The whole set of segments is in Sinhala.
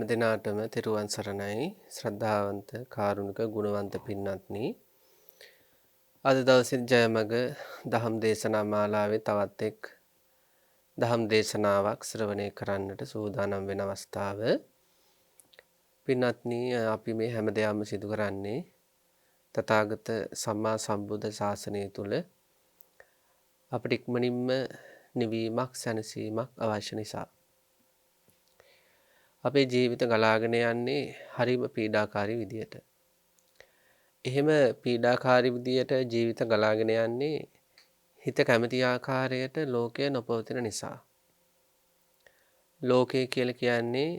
දිනාටම තෙරුවන් සරණයි ශ්‍රද්ධාවන්ත කාරුණික ගුණවන්ත පින්වත්නි. අද දවසේ ජයමග දහම් දේශනා මාලාවේ තවත් එක් දහම් දේශනාවක් ශ්‍රවණය කරන්නට සූදානම් වෙන අවස්ථාව. පින්වත්නි, අපි මේ හැම දෙයක්ම සිදු කරන්නේ තථාගත සම්මා සම්බුද්ධ ශාසනය තුල අපිට ඉක්මනින්ම නිවීමක් සැනසීමක් අවශ්‍ය නිසා. අපේ ජීවිත ගලාගෙන යන්නේ හරිම පීඩාකාරී විදියට. එහෙම පීඩාකාරී විදියට ජීවිත ගලාගෙන යන්නේ හිත කැමති ආකාරයට ලෝකය නොපවතින නිසා. ලෝකය කියලා කියන්නේ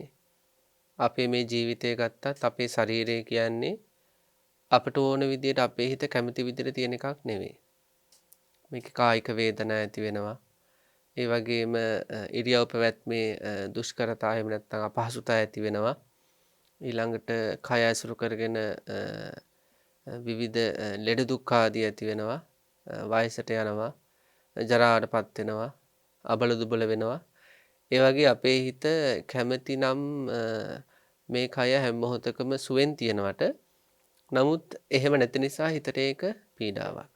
අපේ මේ ජීවිතය ගත්තත් අපේ ශරීරය කියන්නේ අපට ඕන විදියට අපේ හිත කැමති විදියට තියෙන එකක් නෙවෙයි. මේක කායික වේදනා ඇති වෙනවා. ඒ වගේම ඉරියව් පැවැත්මේ දුෂ්කරතා එහෙම නැත්නම් අපහසුතා ඇති වෙනවා. ඊළඟට කය ඇසුරු කරගෙන විවිධ ලෙඩ දුක් ආදී ඇති වෙනවා. වයසට යනවා, ජරාටපත් වෙනවා, අබල දුබල වෙනවා. ඒ වගේ අපේ හිත කැමැතිනම් මේ කය හැම මොහොතකම සුවෙන් තියනවට නමුත් එහෙම නැති නිසා හිතට ඒක පීඩාවක්.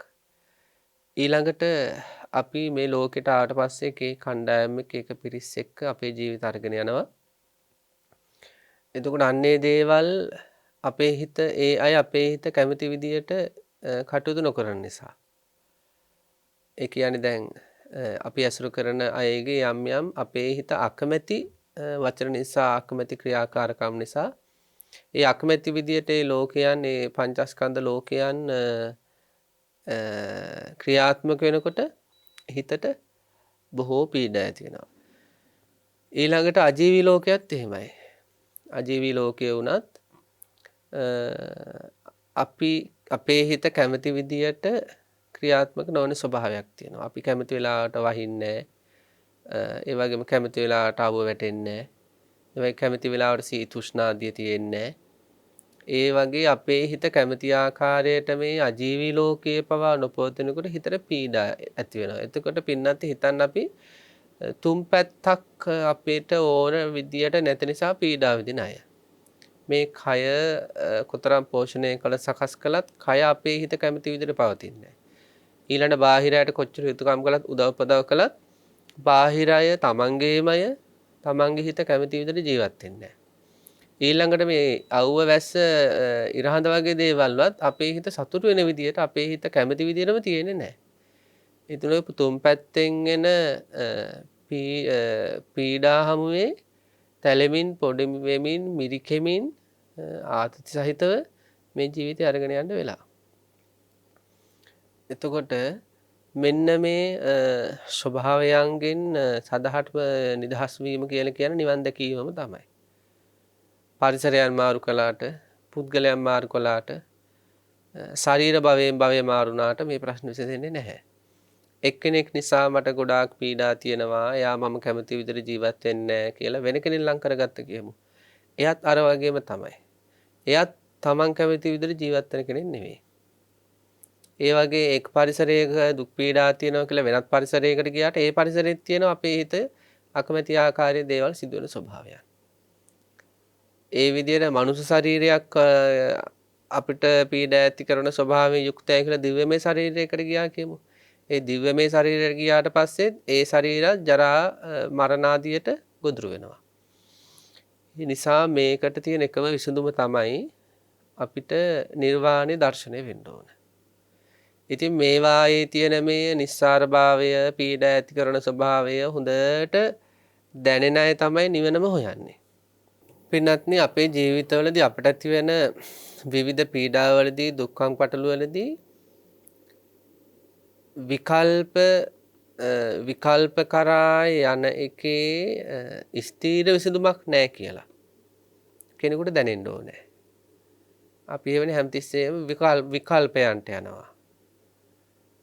ඊළඟට අපි මේ ලෝකෙට ආවට පස්සේ එකේ කණ්ඩායමක එක පිරිස් එක්ක අපේ ජීවිත අරගෙන යනවා. එතකොට අන්නේ දේවල් අපේ හිත ඒ අය අපේ හිත කැමති විදියට කටයුතු නොකරන නිසා. ඒ කියන්නේ දැන් අපි ඇසුරු කරන අයගේ යම් යම් අපේ හිත අකමැති වචන නිසා අකමැති ක්‍රියාකාරකම් නිසා ඒ අකමැති විදියට ඒ ලෝකයන් ඒ පංචස්කන්ධ ලෝකයන් ක්‍රියාත්මක වෙනකොට හිතට බොහෝ පීඩා ඇති වෙනවා. ඊළඟට අජීවී ලෝකයේත් එහෙමයි. අජීවී ලෝකයේ වුණත් අපි අපේ හිත කැමති විදියට ක්‍රියාත්මක නොවන ස්වභාවයක් තියෙනවා. අපි කැමති වෙලාවට වහින්නේ නැහැ. ඒ වගේම කැමති වෙලාවට අවුව වැටෙන්නේ නැහැ. ඒ වගේ කැමති වෙලාවට සීතුෂ්ණාදිය තියෙන්නේ නැහැ. ඒ වගේ අපේ හිත කැමති ආකාරයට මේ අජීවී ලෝකයේ පවා නොපවතිනකොට හිතට පීඩා ඇති වෙනවා. එතකොට පින්නත් හිතන්න අපි තුන් පැත්තක් අපිට ඕන විදියට නැති නිසා පීඩා විඳින අය. මේ කය කොතරම් පෝෂණය කළ සකස් කළත් කය අපේ හිත කැමති විදියට පවතින්නේ නැහැ. ඊළඟ බාහිරයට කොච්චර යුතුයකම් කළත් උදව්පදව් කළත් බාහිර අය තමන්ගේමය තමන්ගේ හිත කැමති විදියට ජීවත් වෙන්නේ නැහැ. ඊළඟට මේ අවුව වැස්ස ඉරහඳ වගේ දේවල්වත් අපේ හිත සතුටු වෙන විදියට අපේ හිත කැමති විදියටම තියෙන්නේ නැහැ. ඒ තුන තුන් පැත්තෙන් එන පීඩා හමුවේ තැලෙමින් පොඩි වෙමින් මිරිකෙමින් ආතති සහිතව මේ ජීවිතය අරගෙන යන්න වෙලා. එතකොට මෙන්න මේ ස්වභාවයන්ගෙන් සදහටම නිදහස් වීම කියලා කියන නිවන් දැකීමම තමයි. පරිසරයන් මාරු කළාට, පුද්ගලයන් මාරු කළාට, ශරීර භවයෙන් භවය මාරුණාට මේ ප්‍රශ්න විසඳෙන්නේ නැහැ. එක්කෙනෙක් නිසා මට ගොඩාක් පීඩා තියෙනවා. එයා මම කැමති විදිහට ජීවත් වෙන්නේ නැහැ කියලා වෙන කෙනෙක් ලං කරගත්ත කියමු. එයාත් අර වගේම තමයි. එයාත් Taman කැමති විදිහට ජීවත් වෙන කෙනෙක් නෙවෙයි. ඒ වගේ එක් පරිසරයක දුක් පීඩා තියෙනවා කියලා වෙනත් පරිසරයකට ගියාට ඒ පරිසරෙත් තියෙනවා අපේ හිත අකමැති ආකාරයේ දේවල් සිදුවෙන ස්වභාවයන්. ඒ විදිහට මනුෂ්‍ය ශරීරයක් අපිට පීඩා ඇති කරන ස්වභාවයෙන් යුක්තයි කියලා දිව්‍යමය ශරීරයකට ගියා කියමු. ඒ දිව්‍යමය ශරීරයට ගියාට පස්සේ ඒ ශරීරය ජරා මරණ ආදියට ගොදුරු වෙනවා. ඒ නිසා මේකට තියෙන එකම විසඳුම තමයි අපිට නිර්වාණය දර්ශනය වෙන්න ඕන. ඉතින් මේවායේ තියෙන මේ නිස්සාර භාවය, පීඩා ඇති කරන ස්වභාවය හොඳට දැනෙන අය තමයි නිවනම හොයන්නේ. පින්වත්නි, අපේ ජීවිතවලදී අපට ඇති වෙන විවිධ පීඩාවලදී දුක්ඛම් පටලවලදී විකල්ප කරා යන එකේ ස්ථීර විසඳුමක් නැහැ කියලා කෙනෙකුට දැනෙන්න ඕනේ. අපි එවනේ හැමතිස්සෙම විකල්පයන්ට යනවා.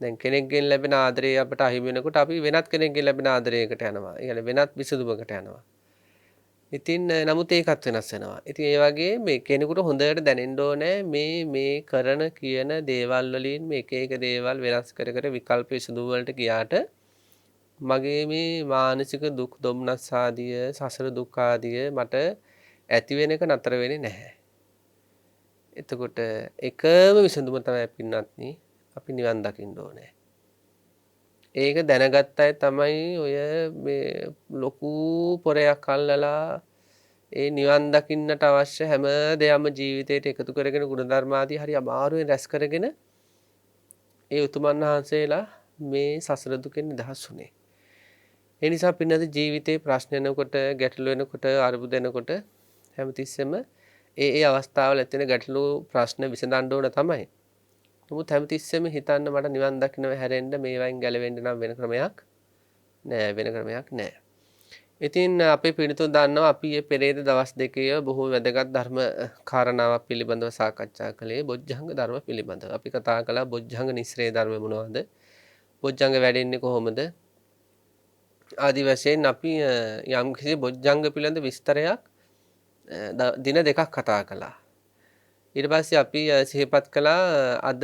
දැන් කෙනෙක්ගෙන් ලැබෙන ආදරය අපට අහිමි වෙනකොට අපි වෙනත් කෙනෙක්ගෙන් ලැබෙන ආදරයකට යනවා. ඒ කියන්නේ වෙනත් විසඳුමකට යනවා. ඉතින් නමුත් ඒකත් වෙනස් වෙනවා. ඉතින් ඒ වගේ මේ කෙනෙකුට හොඳට දැනෙන්න ඕනේ මේ කරන කියන දේවල් වලින් මේ එක දේවල් වෙනස් කර විකල්ප විසඳුම් වලට ගියාට මගේ මේ මානසික දුක් දුම්නස් ආදිය සසර දුක් ආදිය මට ඇති වෙන එක නතර වෙන්නේ නැහැ. එතකොට එකම විසඳුම තමයි පින්වත්නි අපි නිවන් දකින්න ඕනේ. ඒක දැනගත්ත අය තමයි ඔය මේ ලොකු පොරයක් අල්ලලා ඒ නිවන් දකින්නට අවශ්‍ය හැම දෙයක්ම ජීවිතයට එකතු කරගෙන ගුණධර්ම ආදී හරි අමාරුවෙන් රැස් කරගෙන ඒ උතුමන් වහන්සේලා මේ සසර දුකෙන් නිදහස් වුණේ. ඒ නිසා පින්නද ජීවිතේ ප්‍රශ්න එනකොට, ගැටලු එනකොට, අරුබුද එනකොට හැමතිස්සෙම ඒ අවස්ථාවල ඇතිවෙන ගැටලු ප්‍රශ්න විසඳන්න ඕන තමයි. නමුත් හැමතිස්සෙම හිතන්න මට නිවන් දකින්නව හැරෙන්න මේවායින් ගැලවෙන්න නම් වෙන ක්‍රමයක් නෑ. ඉතින් අපේ පිළිතුරු දන්නවා අපි මේ පෙරේද දවස් දෙකේ බොහෝ වැදගත් ධර්ම කාරණාවක් පිළිබඳව සාකච්ඡා කළේ බොජ්ජංග ධර්ම පිළිබඳව. අපි කතා කළා බොජ්ජංග නිස්සරේ ධර්ම මොනවද? බොජ්ජංග වැඩෙන්නේ කොහොමද? ආදි වශයෙන් අපි යම් කිසි බොජ්ජංග පිළිබඳ විස්තරයක් දින දෙකක් කතා කළා. ඊට පස්සේ අපි සිහිපත් කළා අද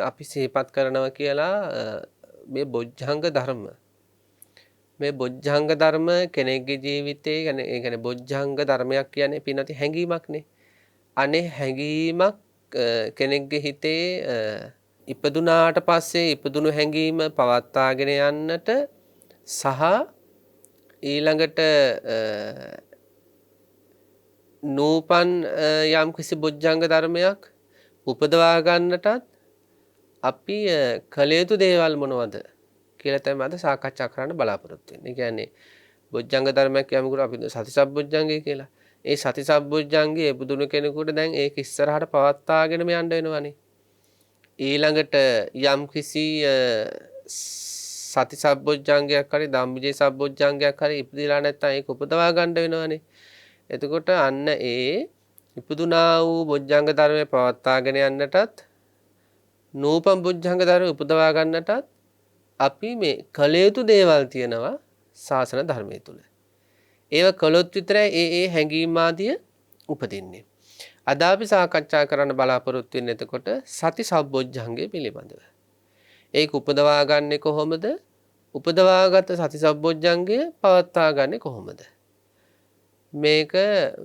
අපි සිහිපත් කරනවා කියලා මේ බොජ්ජංග ධර්ම. මේ බොජ්ජංග ධර්ම කෙනෙක්ගේ ජීවිතේ ඒ කියන්නේ බොජ්ජංග ධර්මයක් කියන්නේ පින්නති හැඟීමක්නේ. අනේ හැඟීමක් කෙනෙක්ගේ හිතේ ඉපදුනාට පස්සේ ඉපදුණු හැඟීම පවත්වාගෙන යන්නට සහ ඊළඟට නූපන් යම් කිසි බොජ්ජංග ධර්මයක් උපදවා ගන්නටත් අපි කළ යුතු දේවල් මොනවද කියලා තමයි අද සාකච්ඡා කරන්න බලාපොරොත්තු වෙන්නේ. ඒ කියන්නේ බොජ්ජංග ධර්මයක් යමුකුර අපි සතිසබ්බොජ්ජංගය කියලා. ඒ සතිසබ්බොජ්ජංගේ පුදුණු කෙනෙකුට දැන් ඒක ඉස්සරහට පවත්වාගෙනම යන්න වෙනවනේ. ඊළඟට යම් කිසි සතිසබ්බොජ්ජංගයක් හරි ධම්මවිජය සබ්බොජ්ජංගයක් හරි ඉපදිලා නැත්නම් ඒක උපදවා ගන්න වෙනවනේ. එතකොට අන්න ඒ ඉපදුනා වූ බොජ්ජංග ධර්මය පවත්වාගෙන යන්නටත් නූපම් බොජ්ජංග ධර්ම උපදවා ගන්නටත් අපි මේ කළ යුතු දේවල් තියෙනවා ශාසන ධර්මයේ තුල. ඒව කළොත් විතරයි ඒ හැඟීම් ආදිය උපදින්නේ. අද අපි සාකච්ඡා කරන්න බලාපොරොත්තු වෙන්නේ එතකොට සති සබ්බොජ්ජංගය පිළිබඳව. ඒක උපදවා ගන්නෙ කොහොමද? උපදවාගත් සති සබ්බොජ්ජංගය පවත්වා ගන්නෙ කොහොමද? මේක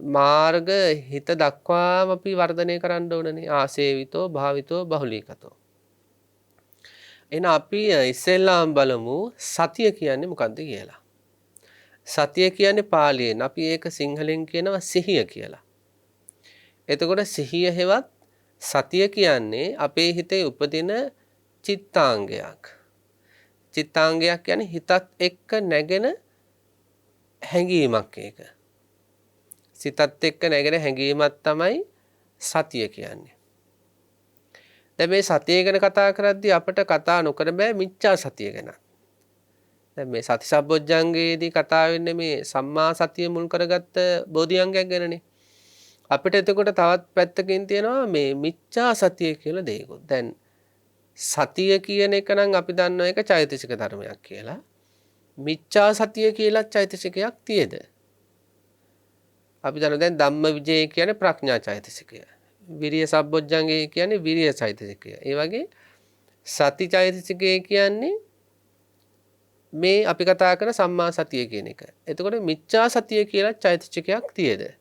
මාර්ග හිත දක්වාම අපි වර්ධනය කරන්න ඕනනේ. ආසේවිතෝ භාවිතෝ බහුලීකතෝ. එහෙනම් අපි ඉස්සෙල්ලාම බලමු සතිය කියන්නේ මොකක්ද කියලා. සතිය කියන්නේ පාලියෙන් අපි ඒක සිංහලෙන් කියනවා සිහිය කියලා. එතකොට සිහිය හෙවත් සතිය කියන්නේ අපේ හිතේ උපදින චිත්තාංගයක්. චිත්තාංගයක් කියන්නේ හිතත් එක්ක නැගෙන හැඟීමක් ඒක. සිතත් එක්ක නැගෙන හැඟීමක් තමයි සතිය කියන්නේ. දැන් මේ සතිය ගැන කතා කරද්දී අපිට කතා නොකර බෑ මිච්ඡා සතිය ගැන. දැන් මේ සති සබ්බොජ්ජංගයේදී කතා වෙන්නේ මේ සම්මා සතිය මුල් කරගත්ත බෝධිඅංගයක් ගැනනේ. අපිට එතකොට තවත් පැත්තකින් තියෙනවා මේ මිච්ඡා සතිය කියලා දෙයක්ත්. දැන් සතිය කියන එක නම් අපි දන්නවා ඒක චෛතසික ධර්මයක් කියලා. මිච්ඡා සතිය කියලා චෛතසිකයක් තියෙද? අපි දන්නවා දැන් ධම්මවිජය කියන්නේ ප්‍රඥා චෛතසිකය. විරිය සබ්බොජ්ජංගය කියන්නේ විරිය චෛතසිකය. ඒ වගේ සති චෛතසිකය කියන්නේ මේ අපි කතා කරන සම්මා සතිය කියන එක. එතකොට මිච්ඡා සතිය කියලා චෛතසිකයක් තියෙද?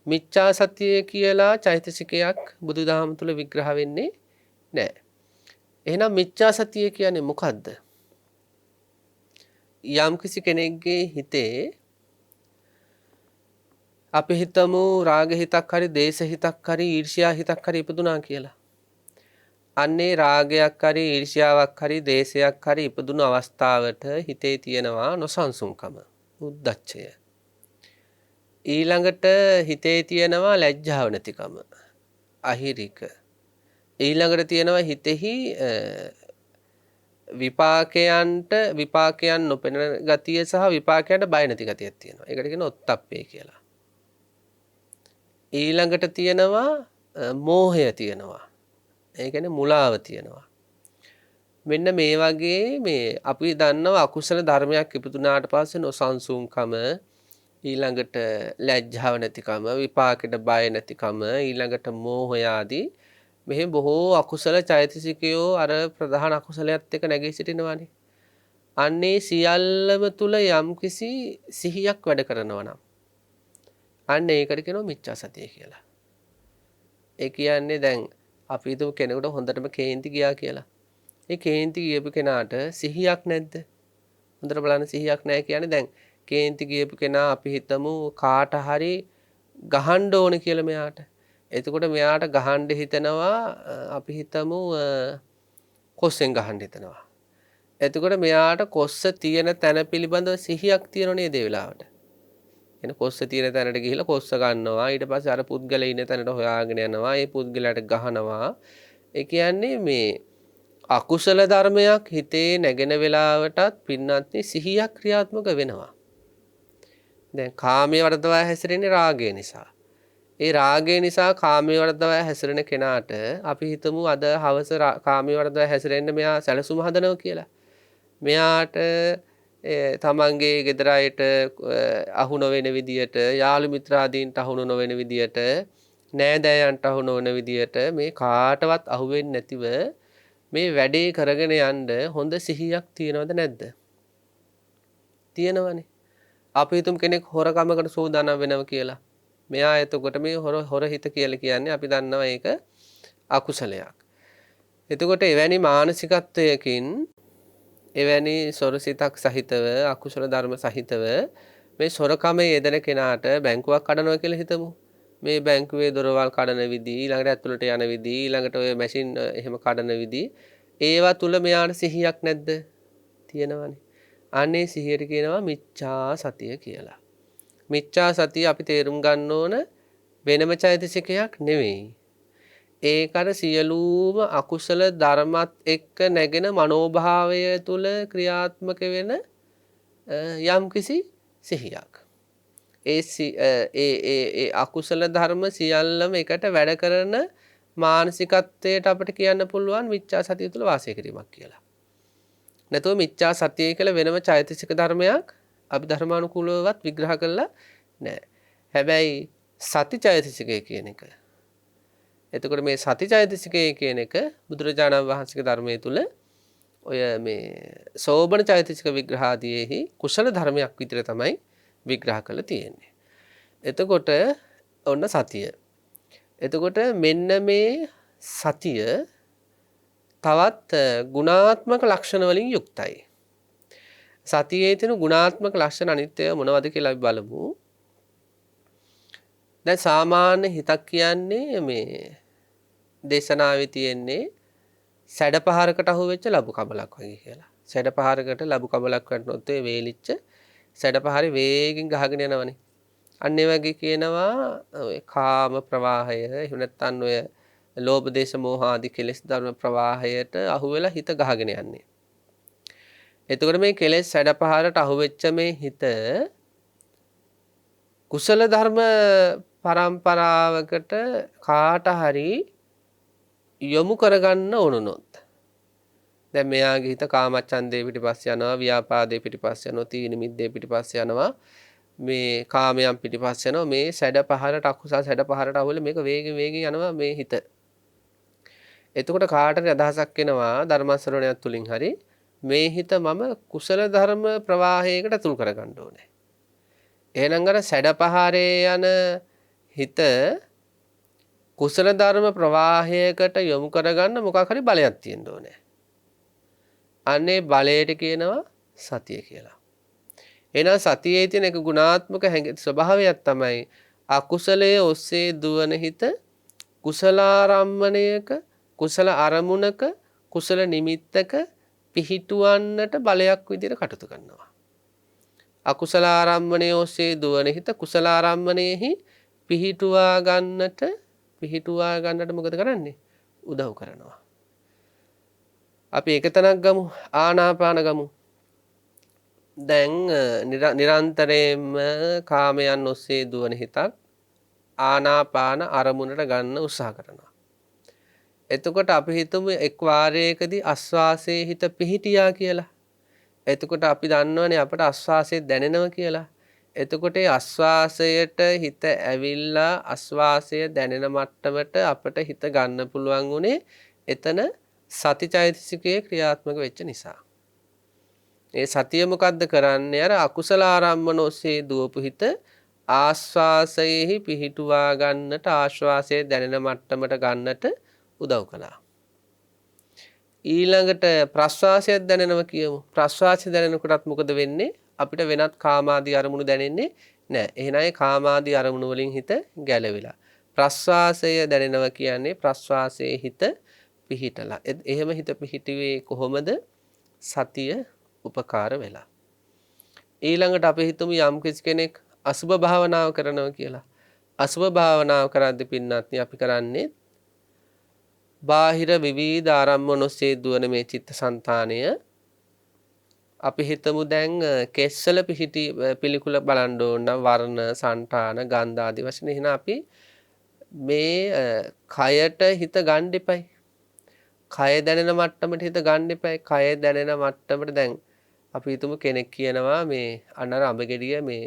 මිච්ඡා සතිය කියලා චෛතසිකයක් බුදුදහම තුල විග්‍රහ වෙන්නේ නැහැ. එහෙනම් මිච්ඡා සතිය කියන්නේ මොකද්ද? යම්කිසි කෙනෙක්ගේ හිතේ අපි හිතමු රාග හිතක් හරි දේශ හිතක් හරි ඊර්ෂ්‍යා හිතක් හරි ඉපදුනා කියලා. අන්නේ රාගයක් හරි ඊර්ෂ්‍යාවක් හරි දේශයක් හරි ඉපදුණු අවස්ථාවට හිතේ තියෙනවා නොසන්සුන්කම, උද්දච්චය. ඊළඟට හිතේ තියෙනවා ලැජ්ජාව නැතිකම, අහිරික. ඊළඟට තියෙනවා හිතෙහි විපාකයන් නොපෙනෙන ගතිය සහ විපාකයන්ට බය නැති ගතියක් තියෙනවා. ඒකට කියනවා ඔත්තප්පේ කියලා. ඊළඟට තියෙනවා මෝහය තියෙනවා. ඒ කියන්නේ මුලාව තියෙනවා. මෙන්න මේ වගේ මේ අපි දන්නවා අකුසල ධර්මයක් ඉපදුනාට පස්සේ නොසන්සුන්කම, ඊළඟට ලැජ්ජාව නැතිකම, විපාකෙට බය නැතිකම, ඊළඟට මෝහය ආදී මෙහි බොහෝ අකුසල චෛතසිකයෝ අර ප්‍රධාන අකුසලයට එක්ක නැගී සිටිනවානේ. අන්නේ සියල්ලම තුල යම්කිසි සිහියක් වැඩ කරනවා නම් අන්න ඒකට කියනවා මිච්ඡා සතිය කියලා. ඒ කියන්නේ දැන් අපි හිතමු කෙනෙකුට හොඳටම කේන්ති ගියා කියලා. ඒ කේන්ති ගියපු කෙනාට සිහියක් නැද්ද? හොඳට බලන්න සිහියක් නැහැ කියන්නේ දැන් කේන්ති ගියපු කෙනා අපි හිතමු කාට හරි ගහන්න ඕන කියලා මෙයාට. එතකොට මෙයාට ගහන්න හිතනවා අපි හිතමු කොස්සෙන් ගහන්න හිතනවා. එතකොට මෙයාට කොස්ස තියෙන තැන පිළිබඳව සිහියක් තියෙනව නේද ඒ වෙලාවට? එන කොස්ස තියෙන තැනට ගිහිල්ලා කොස්ස ගන්නවා. ඊට පස්සේ අර පුද්ගලයා ඉන්න තැනට හොයාගෙන යනවා. ඒ පුද්ගලයාට ගහනවා. ඒ කියන්නේ මේ අකුසල ධර්මයක් හිතේ නැගෙන වෙලාවටත් පින්නත්නි සිහියක් ක්‍රියාත්මක වෙනවා. දැන් කාමයේ වර්ධවා හැසිරෙන්නේ රාගය නිසා. ඒ රාගය නිසා කාමයේ වර්ධවා හැසිරෙන කෙනාට අපි හිතමු අද හවස කාමයේ වර්ධවා හැසිරෙන්න මෙයා සැලසුම හදනවා කියලා. මෙයාට තමන්ගේ ගෙදර අයට අහු නොවන විදියට, යාළු මිත්‍රාදීන්ට අහු නොවන විදියට, නෑදෑයන්ට අහු නොවන විදියට මේ කාටවත් අහු වෙන්නේ නැතිව මේ වැඩේ කරගෙන යන්න හොඳ සිහියක් තියෙනවද නැද්ද? තියෙනවනේ. අපි හිතමු කෙනෙක් හොරකමකට සූදානම් වෙනවා කියලා. මෙයා එතකොට මේ හොර හිත කියලා කියන්නේ අපි දන්නවා ඒක අකුසලයක්. එතකොට එවැනි මානසිකත්වයකින් එවැනි සොරසිතක් සහිතව අකුසල ධර්ම සහිතව මේ සොරකමේ යෙදෙන කෙනාට බැංකුවක් කඩනවා කියලා හිතමු. මේ බැංකුවේ දොරවල් කඩන විදි, ඊළඟට ඇතුළට යන විදි, ඊළඟට ඔය මැෂින් එහෙම කඩන විදි, ඒවා තුල මෙයාට සිහියක් නැද්ද? තියෙනවනේ. අනේ සිහියට කියනවා මිච්ඡා සතිය කියලා. මිච්ඡා සතිය අපි තේරුම් ගන්න ඕන වෙනම චෛතසිකයක් නෙවෙයි. ඒක අර සියලුම අකුසල ධර්මත් එක්ක නැගෙන මනෝභාවය තුල ක්‍රියාත්මක වෙන යම්කිසි සිහියක්. ඒ අකුසල ධර්ම සියල්ලම එකට වැඩ කරන මානසිකත්වයට අපිට කියන්න පුළුවන් මිච්ඡා සතිය තුල වාසය කිරීමක් කියලා. නැතුව මිච්ඡා සතිය කියලා වෙනම චෛතසික ධර්මයක් අපි ධර්මානුකූලවවත් විග්‍රහ කළා නෑ. හැබැයි සති චෛතසිකය කියන එක. එතකොට මේ සති චෛතසිකය කියන එක බුදුරජාණන් වහන්සේගේ ධර්මයේ තුල ඔය මේ සෝබන චෛතසික විග්‍රහාදීෙහි කුසල ධර්මයක් විදිහට තමයි විග්‍රහ කරලා තියෙන්නේ. එතකොට ඔන්න සතිය. එතකොට මෙන්න මේ සතිය තවත් ගුණාත්මක ලක්ෂණ වලින් යුක්තයි. සතියේ තියෙන ගුණාත්මක ලක්ෂණ අනිත්‍ය මොනවද කියලා අපි බලමු. දැන් සාමාන්‍ය හිතක් කියන්නේ මේ දේශනාවේ තියෙන්නේ සැඩපහරකට අහුවෙච්ච ලබු කබලක් වගේ කියලා. සැඩපහරකට ලබු කබලක් වටනොත් ඒ වේලිච්ච සැඩපහරේ වේගෙන් ගහගෙන යනවනේ. අන්න ඒ වගේ කියනවා ඔය කාම ප්‍රවාහය එහෙම නැත්නම් ඔය ලෝභ දේශ මොහ ආදී කෙලෙස් ධර්ම ප්‍රවාහයට අහු වෙලා හිත ගහගෙන යන්නේ. එතකොට මේ කෙලෙස් සැඩපහරට අහුවෙච්ච මේ හිත කුසල ධර්ම පරම්පරාවකට කාට හරි යොමු කරගන්න ඕනොත් දැන් මෙයාගේ හිත කාමච්ඡන්දේ පිටිපස්ස යනවා, ව්‍යාපාදේ පිටිපස්ස යනවා, තීන මිද්දේ පිටිපස්ස යනවා, මේ කාමයන් පිටිපස්ස යනවා, මේ සැඩපහරට අකුසල සැඩපහරට අහුවෙලා මේක වේගෙන් යනවා මේ හිත. එතකොට කාටද අදහසක් එනවා ධර්ම ශ්‍රවණයක් තුලින් හරි මේ හිත මම කුසල ධර්ම ප්‍රවාහයකට අතුල් කරගන්න ඕනේ. එහෙනම් අර සැඩපහරේ යන හිත කුසල ධර්ම ප්‍රවාහයකට යොමු කරගන්න මොකක් හරි බලයක් තියෙන්න ඕනේ. අනේ බලයට කියනවා සතිය කියලා. එහෙනම් සතියේ තියෙන එක ගුණාත්මක ස්වභාවයක් තමයි අකුසලයේ ඔස්සේ දුවන හිත කුසලාරම්මණයක කුසල අරමුණක කුසල නිමිත්තක පිහිටුවන්නට බලයක් විදිහට කටයුතු කරනවා. අකුසල ආරම්මණය ඔස්සේ දුවන හිත කුසල ආරම්මණයෙහි පිහිටුවා ගන්නට මොකද කරන්නේ? උදව් කරනවා. අපි එක තැනක් ගමු ආනාපාන ගමු. දැන් නිරන්තරයෙන්ම කාමයන් ඔස්සේ දුවන හිතක් ආනාපාන අරමුණට ගන්න උත්සාහ කරනවා. එතකොට අපි හිතමු එක් වාරයකදී ආස්වාසයේ හිත පිහිටියා කියලා. එතකොට අපි දන්නවනේ අපට ආස්වාසය දැනෙනවා කියලා. එතකොට ඒ ආස්වාසයට හිත ඇවිල්ලා ආස්වාසය දැනෙන මට්ටමට අපට හිත ගන්න පුළුවන් උනේ එතන සතිචෛතසිකයේ ක්‍රියාත්මක වෙච්ච නිසා. ඒ සතිය මොකද්ද කරන්නේ? අර අකුසල ආරම්මන ඔස්සේ දුවපු හිත ආශ්වාසයෙහි පිහිටුවා ගන්නට ආශ්වාසය දැනෙන මට්ටමට ගන්නට උදව් කළා. ඊළඟට ප්‍රශ්වාසයක් දැනෙනවා කියමු. ප්‍රශ්වාසය දැනෙනකොටත් මොකද වෙන්නේ? අපිට වෙනත් කාමාදී අරමුණු දැනෙන්නේ නැහැ. එහෙනම් ඒ කාමාදී අරමුණු වලින් හිත ගැලවිලා. ප්‍රශ්වාසය දැනෙනවා කියන්නේ ප්‍රශ්වාසයේ හිත පිහිටලා. එහෙම හිත පිහිටුවේ කොහොමද? සතිය උපකාර වෙලා. ඊළඟට අපි හිතමු යම් කෙනෙක් අසුභ භාවනාව කරනවා කියලා. අසුභ භාවනාව කරද්දී පින්නත් අපි කරන්නේ බාහිර විවිධ ආරම්මන ඔස්සේ දුවන මේ චිත්තසංතානය අපි හිතමු දැන් කෙස්සල පිළිකුල බලන්න ඕන වර්ණ, සංඨාන, ගන්ධ ආදී වශයෙන් එහෙනම් අපි මේ කයට හිත ගන්න එපයි. කය දැනෙන මට්ටමට හිත ගන්න එපයි. කය දැනෙන මට්ටමට දැන් අපි හිතමු කෙනෙක් කියනවා මේ අනර අඹ ගෙඩිය මේ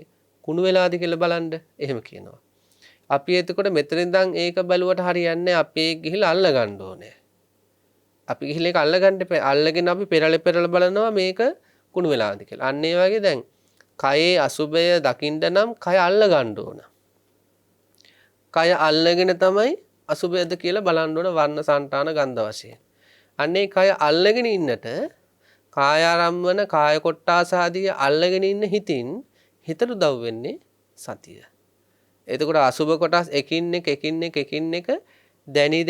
කුණු වෙලාද කියලා බලන්න. එහෙම කියනවා. අපි එතකොට මෙතන ඉඳන් ඒක බැලුවට හරියන්නේ අපි ගිහිල්ලා අල්ල ගන්න ඕනේ. අපි ගිහිල්ලා ඒක අල්ල ගන්න එපා. අල්ලගෙන අපි පෙරල බලනවා මේක කුණු වෙලාද කියලා. අන්න ඒ වගේ දැන් කයේ අසුබය දකින්න නම් කය අල්ල ගන්න ඕන. කය අල්ලගෙන තමයි අසුබයද කියලා බලන්න ඕන වර්ණ සංඨාන ගන්ධ වශයෙන්. අන්නේ කය අල්ලගෙන ඉන්නට කාය ආරම්මන කාය කොට්ටාස ආදී අල්ලගෙන ඉන්න හිතින් හිතට උදව් වෙන්නේ සතිය. එතකොට අසුබ කොටස් එකින් එක දැනි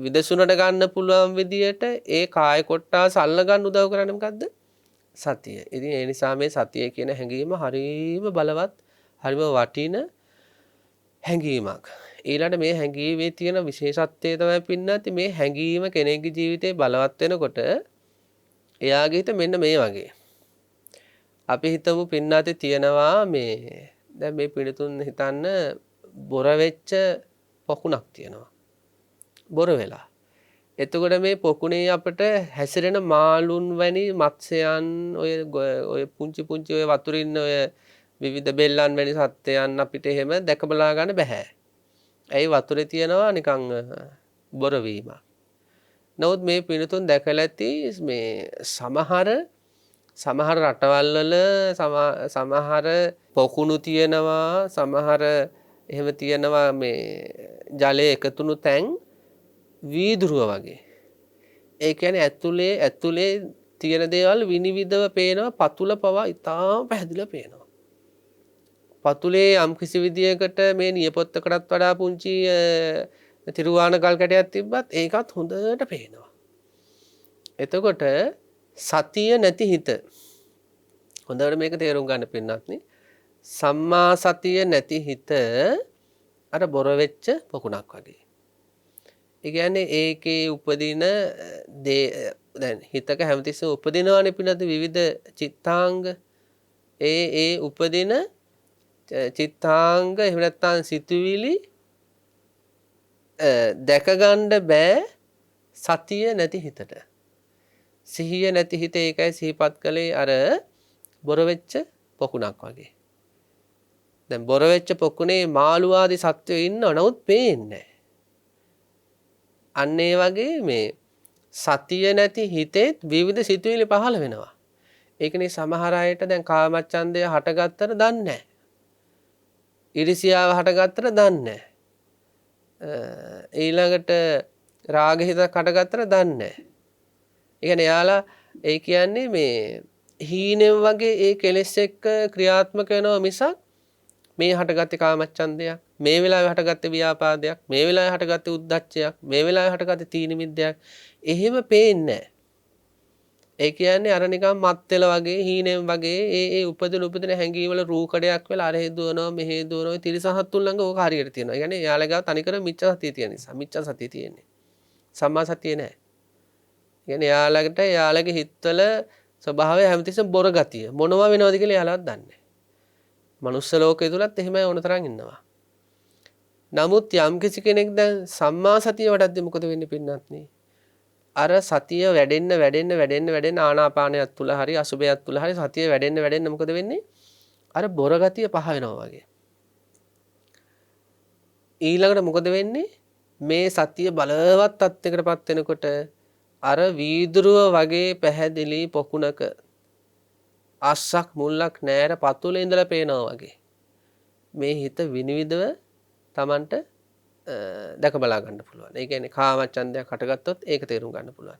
විදසුනට ගන්න පුළුවන් විදියට ඒ කාය කොටස් අල්ල ගන්න උදව් කරන්නේ මොකද්ද? සතිය. ඉතින් ඒ නිසා මේ සතිය කියන හැඟීම හරිම බලවත්, හරිම වටින හැඟීමක්. ඊළඟට මේ හැඟීමේ තියෙන විශේෂත්වය තමයි පින්නත් මේ හැඟීම කෙනෙකුගේ ජීවිතේ බලවත් වෙනකොට එයාගේ හිත මෙන්න මේ වගේ. අපි හිතමු පින්නත් තියෙනවා මේ දැන් මේ පිළිතුන් හිතන්න බොර වෙච්ච පොකුණක් තියෙනවා. බොර වෙලා. එතකොට මේ පොකුණේ අපිට හැසිරෙන මාළුන් වැනි මත්ස්‍යයන් ඔය පුංචි ඔය වතුරින් ඉන්න ඔය විවිධ බෙල්ලන් වැනි සත්ත්වයන් අපිට එහෙම දැක බලා ගන්න බෑ. ඇයි වතුරේ තියෙනවා නිකන් බොර වීම. නමුත් මේ පිළිතුන් දැකලා ඇති මේ සමහර රටවල් වල සමහර පොකුණු තියෙනවා, සමහර එහෙම තියෙනවා මේ ජලයේ එකතුණු තැන් වීදුරුව වගේ. ඒ කියන්නේ ඇතුලේ තියෙන දේවල් විනිවිදව පේනවා, පතුල පවා ඉතාම පැහැදිලිව පේනවා. පතුලේ යම් කිසි විදියකට මේ නියපොත්තකටත් වඩා පුංචි තිරුවාන ගල් කැටයක් තිබ්බත් ඒකත් හොඳට පේනවා. එතකොට සතිය නැති හිත හොඳට මේක තේරුම් ගන්න පින්නත් නේ. සම්මා සතිය නැති හිත අර බොර වෙච්ච පොකුණක් වගේ. ඒ කියන්නේ ඒකේ උපදින දැන් හිතක හැමතිස්සෙම උපදිනවනේ පින්නත් විවිධ චිත්තාංග. ඒ උපදින චිත්තාංග එහෙම නැත්නම් සිතුවිලි දැක ගන්න බෑ සතිය නැති හිතට. සිහිය නැති හිත ඒකයි සිහිපත් කළේ අර බොර වෙච්ච පොකුණක් වගේ. දැන් බොර වෙච්ච පොකුණේ මාළු ආදී සත්වයෝ ඉන්නව නමුත් පේන්නේ අන්න ඒ වගේ මේ සතිය නැති හිතෙත් විවිධ සිතුවිලි පහළ වෙනවා. ඒකනේ සමහර අයට දැන් කාමච්ඡන්දය හටගත්තට දන්නේ නැහැ. ඉරිසියාව හටගත්තට දන්නේ නැහැ. ඊළඟට රාග හිතක් හටගත්තට දන්නේ නැහැ. ඒ කියන්නේ යාලා ඒ කියන්නේ මේ හීනෙන් වගේ ඒ කෙලෙස් එක්ක ක්‍රියාත්මක වෙනවා මිසක් මේ හටගත්තේ කාමච්ඡන්දයක්, මේ වෙලාවේ හටගත්තේ ව්‍යාපාදයක්, මේ වෙලාවේ හටගත්තේ උද්ධච්චයක්, මේ වෙලාවේ හටගත්තේ තීන මිද්දයක් එහෙම පේන්නේ නැහැ. ඒ කියන්නේ අර නිකන් මත්තෙල වගේ හීනෙන් වගේ ඒ උපදින හැඟීවල රූකඩයක් වෙලා අර හේදුවනවා මෙහෙ දුවනවා ඔය තිරසහත්තුන් ළඟ ඕක හරියට තියෙනවා. ඒ කියන්නේ යාළගාව තනිකර මිච්ඡා සතිය තියෙන නිසා. මිච්ඡා සතිය තියෙන්නේ. සම්මා සතිය නැහැ. ඒ කියන්නේ යාළගේ හිතවල ස්වභාවය හැමතිස්සෙම බොර ගතිය. මොනවා වෙනවද කියලා යාළවත් දන්නේ නැහැ. මනුස්ස ලෝකයේ තුලත් එහෙමයි ඕන තරම් ඉන්නවා. නමුත් යම් කිසි කෙනෙක් දැන් සම්මා සතිය වඩද්දි මොකද වෙන්නේ පින්නත් නේ? අර සතිය වැඩෙන්න ආනාපානයත් තුල හරි අසුබයත් තුල හරි සතිය වැඩෙන්න මොකද වෙන්නේ? අර බොර ගතිය පහ වෙනවා වගේ. ඊළඟට මොකද වෙන්නේ? මේ සතිය බලවත් තත්යකටපත් වෙනකොට අර වීදුරුව වගේ පැහැදිලි පොකුණක අස්සක් මුල්ලක් නෑර පතුලේ ඉඳලා පේනවා වගේ. මේ හිත විනිවිදව Tamanට දැක බලා ගන්න පුළුවන්. ඒ කියන්නේ කාමච්ඡන්දයක් හටගත්තොත් ඒක තේරුම් ගන්න පුළුවන්.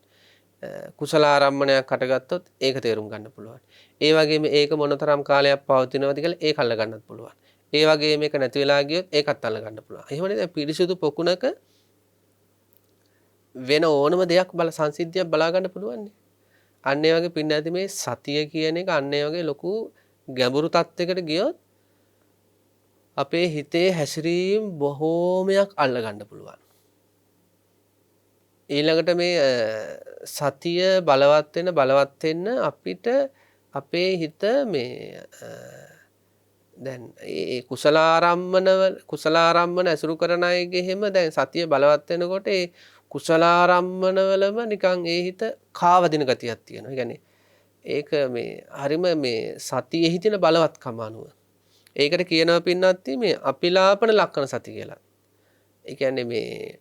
කුසල ආරම්මණයක් හටගත්තොත් ඒක තේරුම් ගන්න පුළුවන්. ඒ වගේම ඒක මොනතරම් කාලයක් පවතිනවද කියලා ඒක අල්ල ගන්නත් පුළුවන්. ඒ වගේ මේක නැති වෙලා ගියොත් ඒකත් අල්ල ගන්න පුළුවන්. එහෙමනේ දැන් පිරිසුදු පොකුණක වෙන ඕනම දෙයක් බල සංසිද්ධියක් බලා ගන්න පුළුවන්. අන්න ඒ වගේ පින්න ඇති මේ සතිය කියන එක අන්න ඒ වගේ ලොකු ගැඹුරු තත්යකට ගියොත් අපේ හිතේ හැසිරීම් බොහෝමයක් අල්ල ගන්න පුළුවන්. ඊළඟට මේ සතිය බලවත් වෙන්න අපිට අපේ හිත මේ දැන් ඒ කුසලාරම්මන ඇසුරු කරන අයගේ හැම දැන් සතිය බලවත් වෙනකොට ඒ කුසලාරම්මන වලම නිකන් ඒ හිත කාවදින ගතියක් තියෙනවා. ඒ කියන්නේ ඒක මේ හරිම මේ සතියෙහි තියෙන බලවත්කම අනුව. ඒකට කියනවා පින්නත් මේ අපිලාපන ලක්ෂණ සති කියලා. ඒ කියන්නේ මේ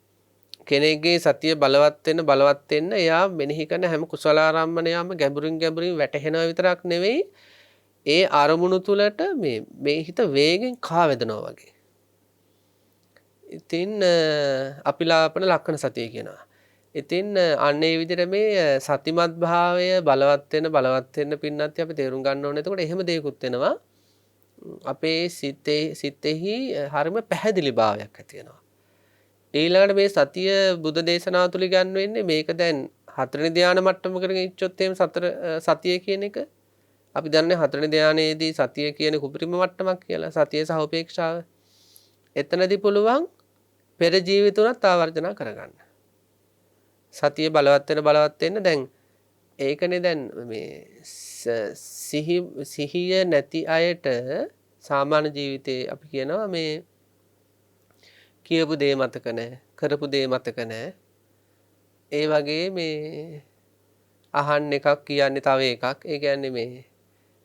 කෙනෙක්ගේ සතිය බලවත් වෙන්න එයා මෙනෙහි කරන හැම කුසලාරම්මණයම ගැඹුරින් වැටහෙනවා විතරක් නෙවෙයි ඒ අරමුණු තුලට මේ හිත වේගෙන් කාවැදෙනවා වගේ. ඉතින් අපිලාපන ලක්ෂණ සතිය කියනවා. ඉතින් අන්න ඒ විදිහට මේ සතිමත් භාවය බලවත් වෙන්න පින්නත් අපි තේරුම් ගන්න ඕනේ. එතකොට එහෙම දෙයක්ත් වෙනවා. අපේ සිතෙහි හරිම පැහැදිලි භාවයක් ඇති වෙනවා. ඊළඟට මේ සතිය බුද්ධ දේශනාව තුල ගන්න වෙන්නේ මේක දැන් හතරවෙනි ධානය මට්ටමකට ගෙනිච්චොත් එහෙම සතිය කියන එක අපි දන්නේ හතරවෙනි ධානයේදී සතිය කියන්නේ කුපරිම මට්ටමක් කියලා. සතිය සහ උපේක්ෂාව. එතනදී පුළුවන් පෙර ජීවිතුණත් ආවර්ජන කරගන්න. සතිය බලවත් වෙන්න දැන් ඒකනේ දැන් මේ සිහිය නැති අයට සාමාන්‍ය ජීවිතේ අපි කියනවා මේ කියපු දේ මතක නැහැ, කරපු දේ මතක නැහැ. ඒ වගේ මේ අහන්න එකක් කියන්නේ තව එකක්. ඒ කියන්නේ මේ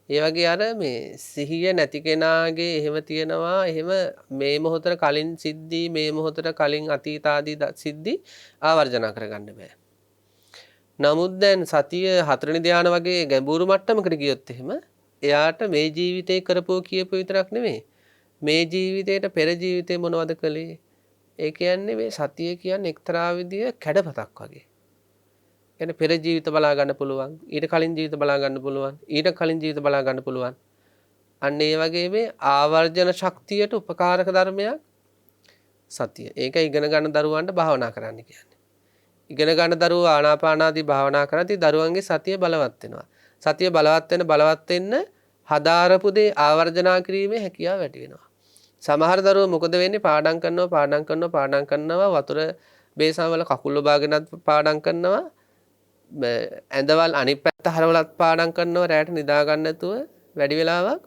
ඒ වගේ අර මේ සිහිය නැති කෙනාගේ එහෙම තියෙනවා. එහෙම මේ මොහොතට කලින් සිද්ධි, මේ මොහොතට කලින් අතීත ආදී සිද්ධි ආවර්ජන කරගන්න බෑ. නමුත් දැන් සතිය හතරවෙනි ධානය වගේ ගැඹුරු මට්ටමකට ගියොත් එහෙම එයාට මේ ජීවිතේ කරපුව කියපුව විතරක් නෙමෙයි. මේ ජීවිතේට පෙර ජීවිතේ මොනවද කළේ? ඒ කියන්නේ මේ සතිය කියන්නේ එක්තරා විදිය කැඩපතක් වගේ. කියන්නේ පෙර ජීවිත බලා ගන්න පුළුවන්, ඊට කලින් ජීවිත බලා ගන්න පුළුවන්, ඊට කලින් ජීවිත බලා ගන්න පුළුවන්. අන්න ඒ වගේ මේ ආවර්ජන ශක්තියට උපකාරක ධර්මයක් සතිය. ඒක ඉගෙන ගන්න දරුවන්ට භාවනා කරන්න කියන්නේ. ඉගෙන ගන්න දරුවෝ ආනාපානාදී භාවනා කරද්දී දරුවන්ගේ සතිය බලවත් වෙනවා. සතිය බලවත් වෙන්න හදාරපු දේ ආවර්ජනා කිරීමේ හැකියාව වැඩි වෙනවා. සමහර දරුවෝ මොකද වෙන්නේ පාඩම් කරනවා වතුර බේසම් වල කකුල් ඔබාගෙනත් පාඩම් කරනවා ඇඳවල් අනිත් පැත්ත හරවලත් පාඩම් කරනවා රැට නිදා ගන්න නැතුව වැඩි වෙලාවක්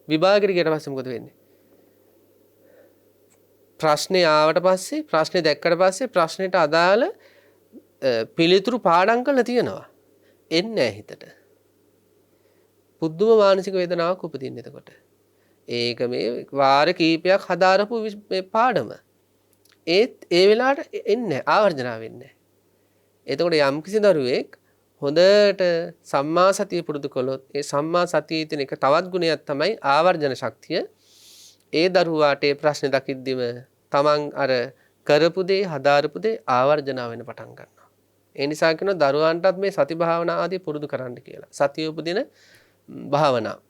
විභාගෙට ගියට පස්සේ මොකද වෙන්නේ ප්‍රශ්නේ ආවට පස්සේ ප්‍රශ්නේ දැක්කට පස්සේ ප්‍රශ්නෙට අදාළ පිළිතුරු පාඩම් කරලා තියෙනවා එන්නේ නැහැ හිතට පුදුම මානසික වේදනාවක් උපදින්න එතකොට ඒක මේ වාර කීපයක් හදාරපු මේ පාඩම ඒත් ඒ වෙලාවට එන්නේ ආවර්ජනා වෙන්නේ. එතකොට යම් කිසි දරුවෙක් හොඳට සම්මා සතිය පුරුදු කළොත් ඒ සම්මා සතියේ තියෙන එක තවත් ගුණයක් තමයි ආවර්ජන ශක්තිය. ඒ දරුවාට ඒ ප්‍රශ්නේ දකිද්දිම තමන් අර කරපු දේ හදාරපු දේ ආවර්ජනා වෙන පටන් ගන්නවා. ඒ නිසා කියනවා දරුවන්ටත් මේ සති භාවනා ආදී පුරුදු කරන්න කියලා. සතිය උපදින භාවනා.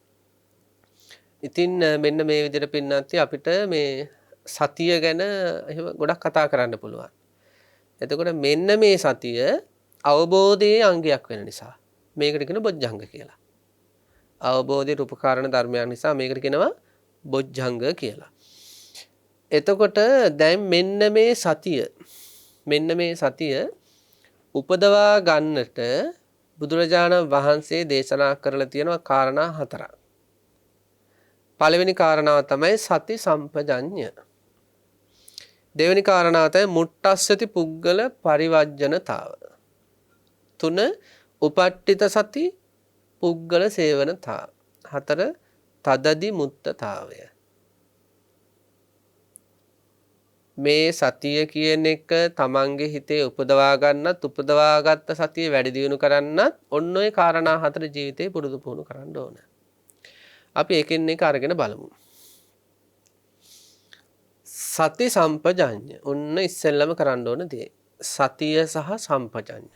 ඉතින් මෙන්න මේ විදිහට පින්නත් අපිට මේ සතිය ගැන එහෙම ගොඩක් කතා කරන්න පුළුවන්. එතකොට මෙන්න මේ සතිය අවබෝධයේ අංගයක් වෙන නිසා මේකට කියන බොජ්ජංග කියලා. අවබෝධයේ උපකාරණ ධර්මයක් නිසා මේකට කියනවා බොජ්ජංග කියලා. එතකොට දැන් මෙන්න මේ සතිය උපදවා ගන්නට බුදුරජාණන් වහන්සේ දේශනා කරලා තියෙනවා කාරණා 4. පළවෙනි කාරණාව තමයි සති සම්පජඤ්ඤය. දෙවෙනි කාරණාව තමයි මුට්ටස්සති පුද්ගල පරිවර්ජනතාව. 3 උපට්ඨිත සති පුද්ගල සේවනතාව. 4 තදදි මුත්තතාවය. මේ සතිය කියන එක තමන්ගේ හිතේ උපදවා ගන්නත් උපදවාගත්ත සතිය වැඩි දියුණු කරන්නත් ඔන්න ඔය කාරණා හතර ජීවිතේ පුරුදු පුහුණු කරන්න ඕන. අපි එකින් එක අරගෙන බලමු. සති සම්පජඤ්ඤ ඔන්න ඉස්සෙල්ලම කරන්න ඕන දේ. සතිය සහ සම්පජඤ්ඤ.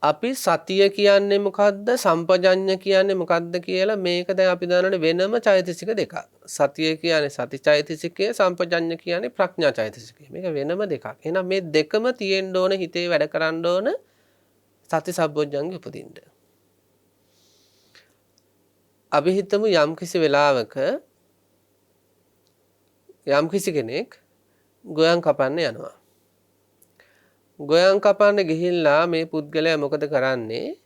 අපි සතිය කියන්නේ මොකද්ද සම්පජඤ්ඤ කියන්නේ මොකද්ද කියලා මේක දැන් අපි දන්නවනේ වෙනම චෛතසික දෙකක්. සතිය කියන්නේ සති චෛතසිකය සම්පජඤ්ඤ කියන්නේ ප්‍රඥා චෛතසිකය. මේක වෙනම දෙකක්. එහෙනම් මේ දෙකම තියෙන්න ඕන හිතේ වැඩ කරන්න ඕන සති සම්පජඤ්ඤ උපදින්න. අපි හිතමු යම්කිසි වෙලාවක යම්කිසි කෙනෙක් ගොයන් කපන්න යනවා. ගොයන් කපන්න ගිහිල්ලා මේ පුද්ගලයා මොකද කරන්නේ?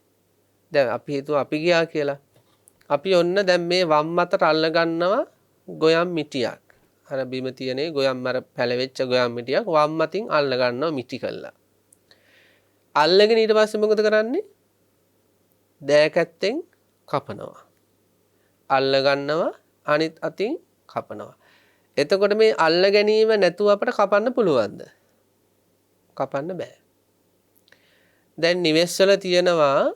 දැන් අපි හිතුව අපි ගියා කියලා. අපි ඔන්න දැන් මේ වම් අතට අල්ල ගන්නවා ගොයම් මිටියක්. අර බිම තියෙනේ ගොයම් අර පැලවෙච්ච ගොයම් මිටියක් වම් අතින් අල්ල ගන්නවා මිටි කළා. අල්ලගෙන ඊට පස්සේ මොකද කරන්නේ? දෑකැත්තෙන් කපනවා. අල්ල ගන්නවා අනිත් අතින් කපනවා. එතකොට මේ අල්ල ගැනීම නැතුව අපට කපන්න පුළුවන්ද? කපන්න බෑ. දැන් නිවෙස් වල තියෙනවා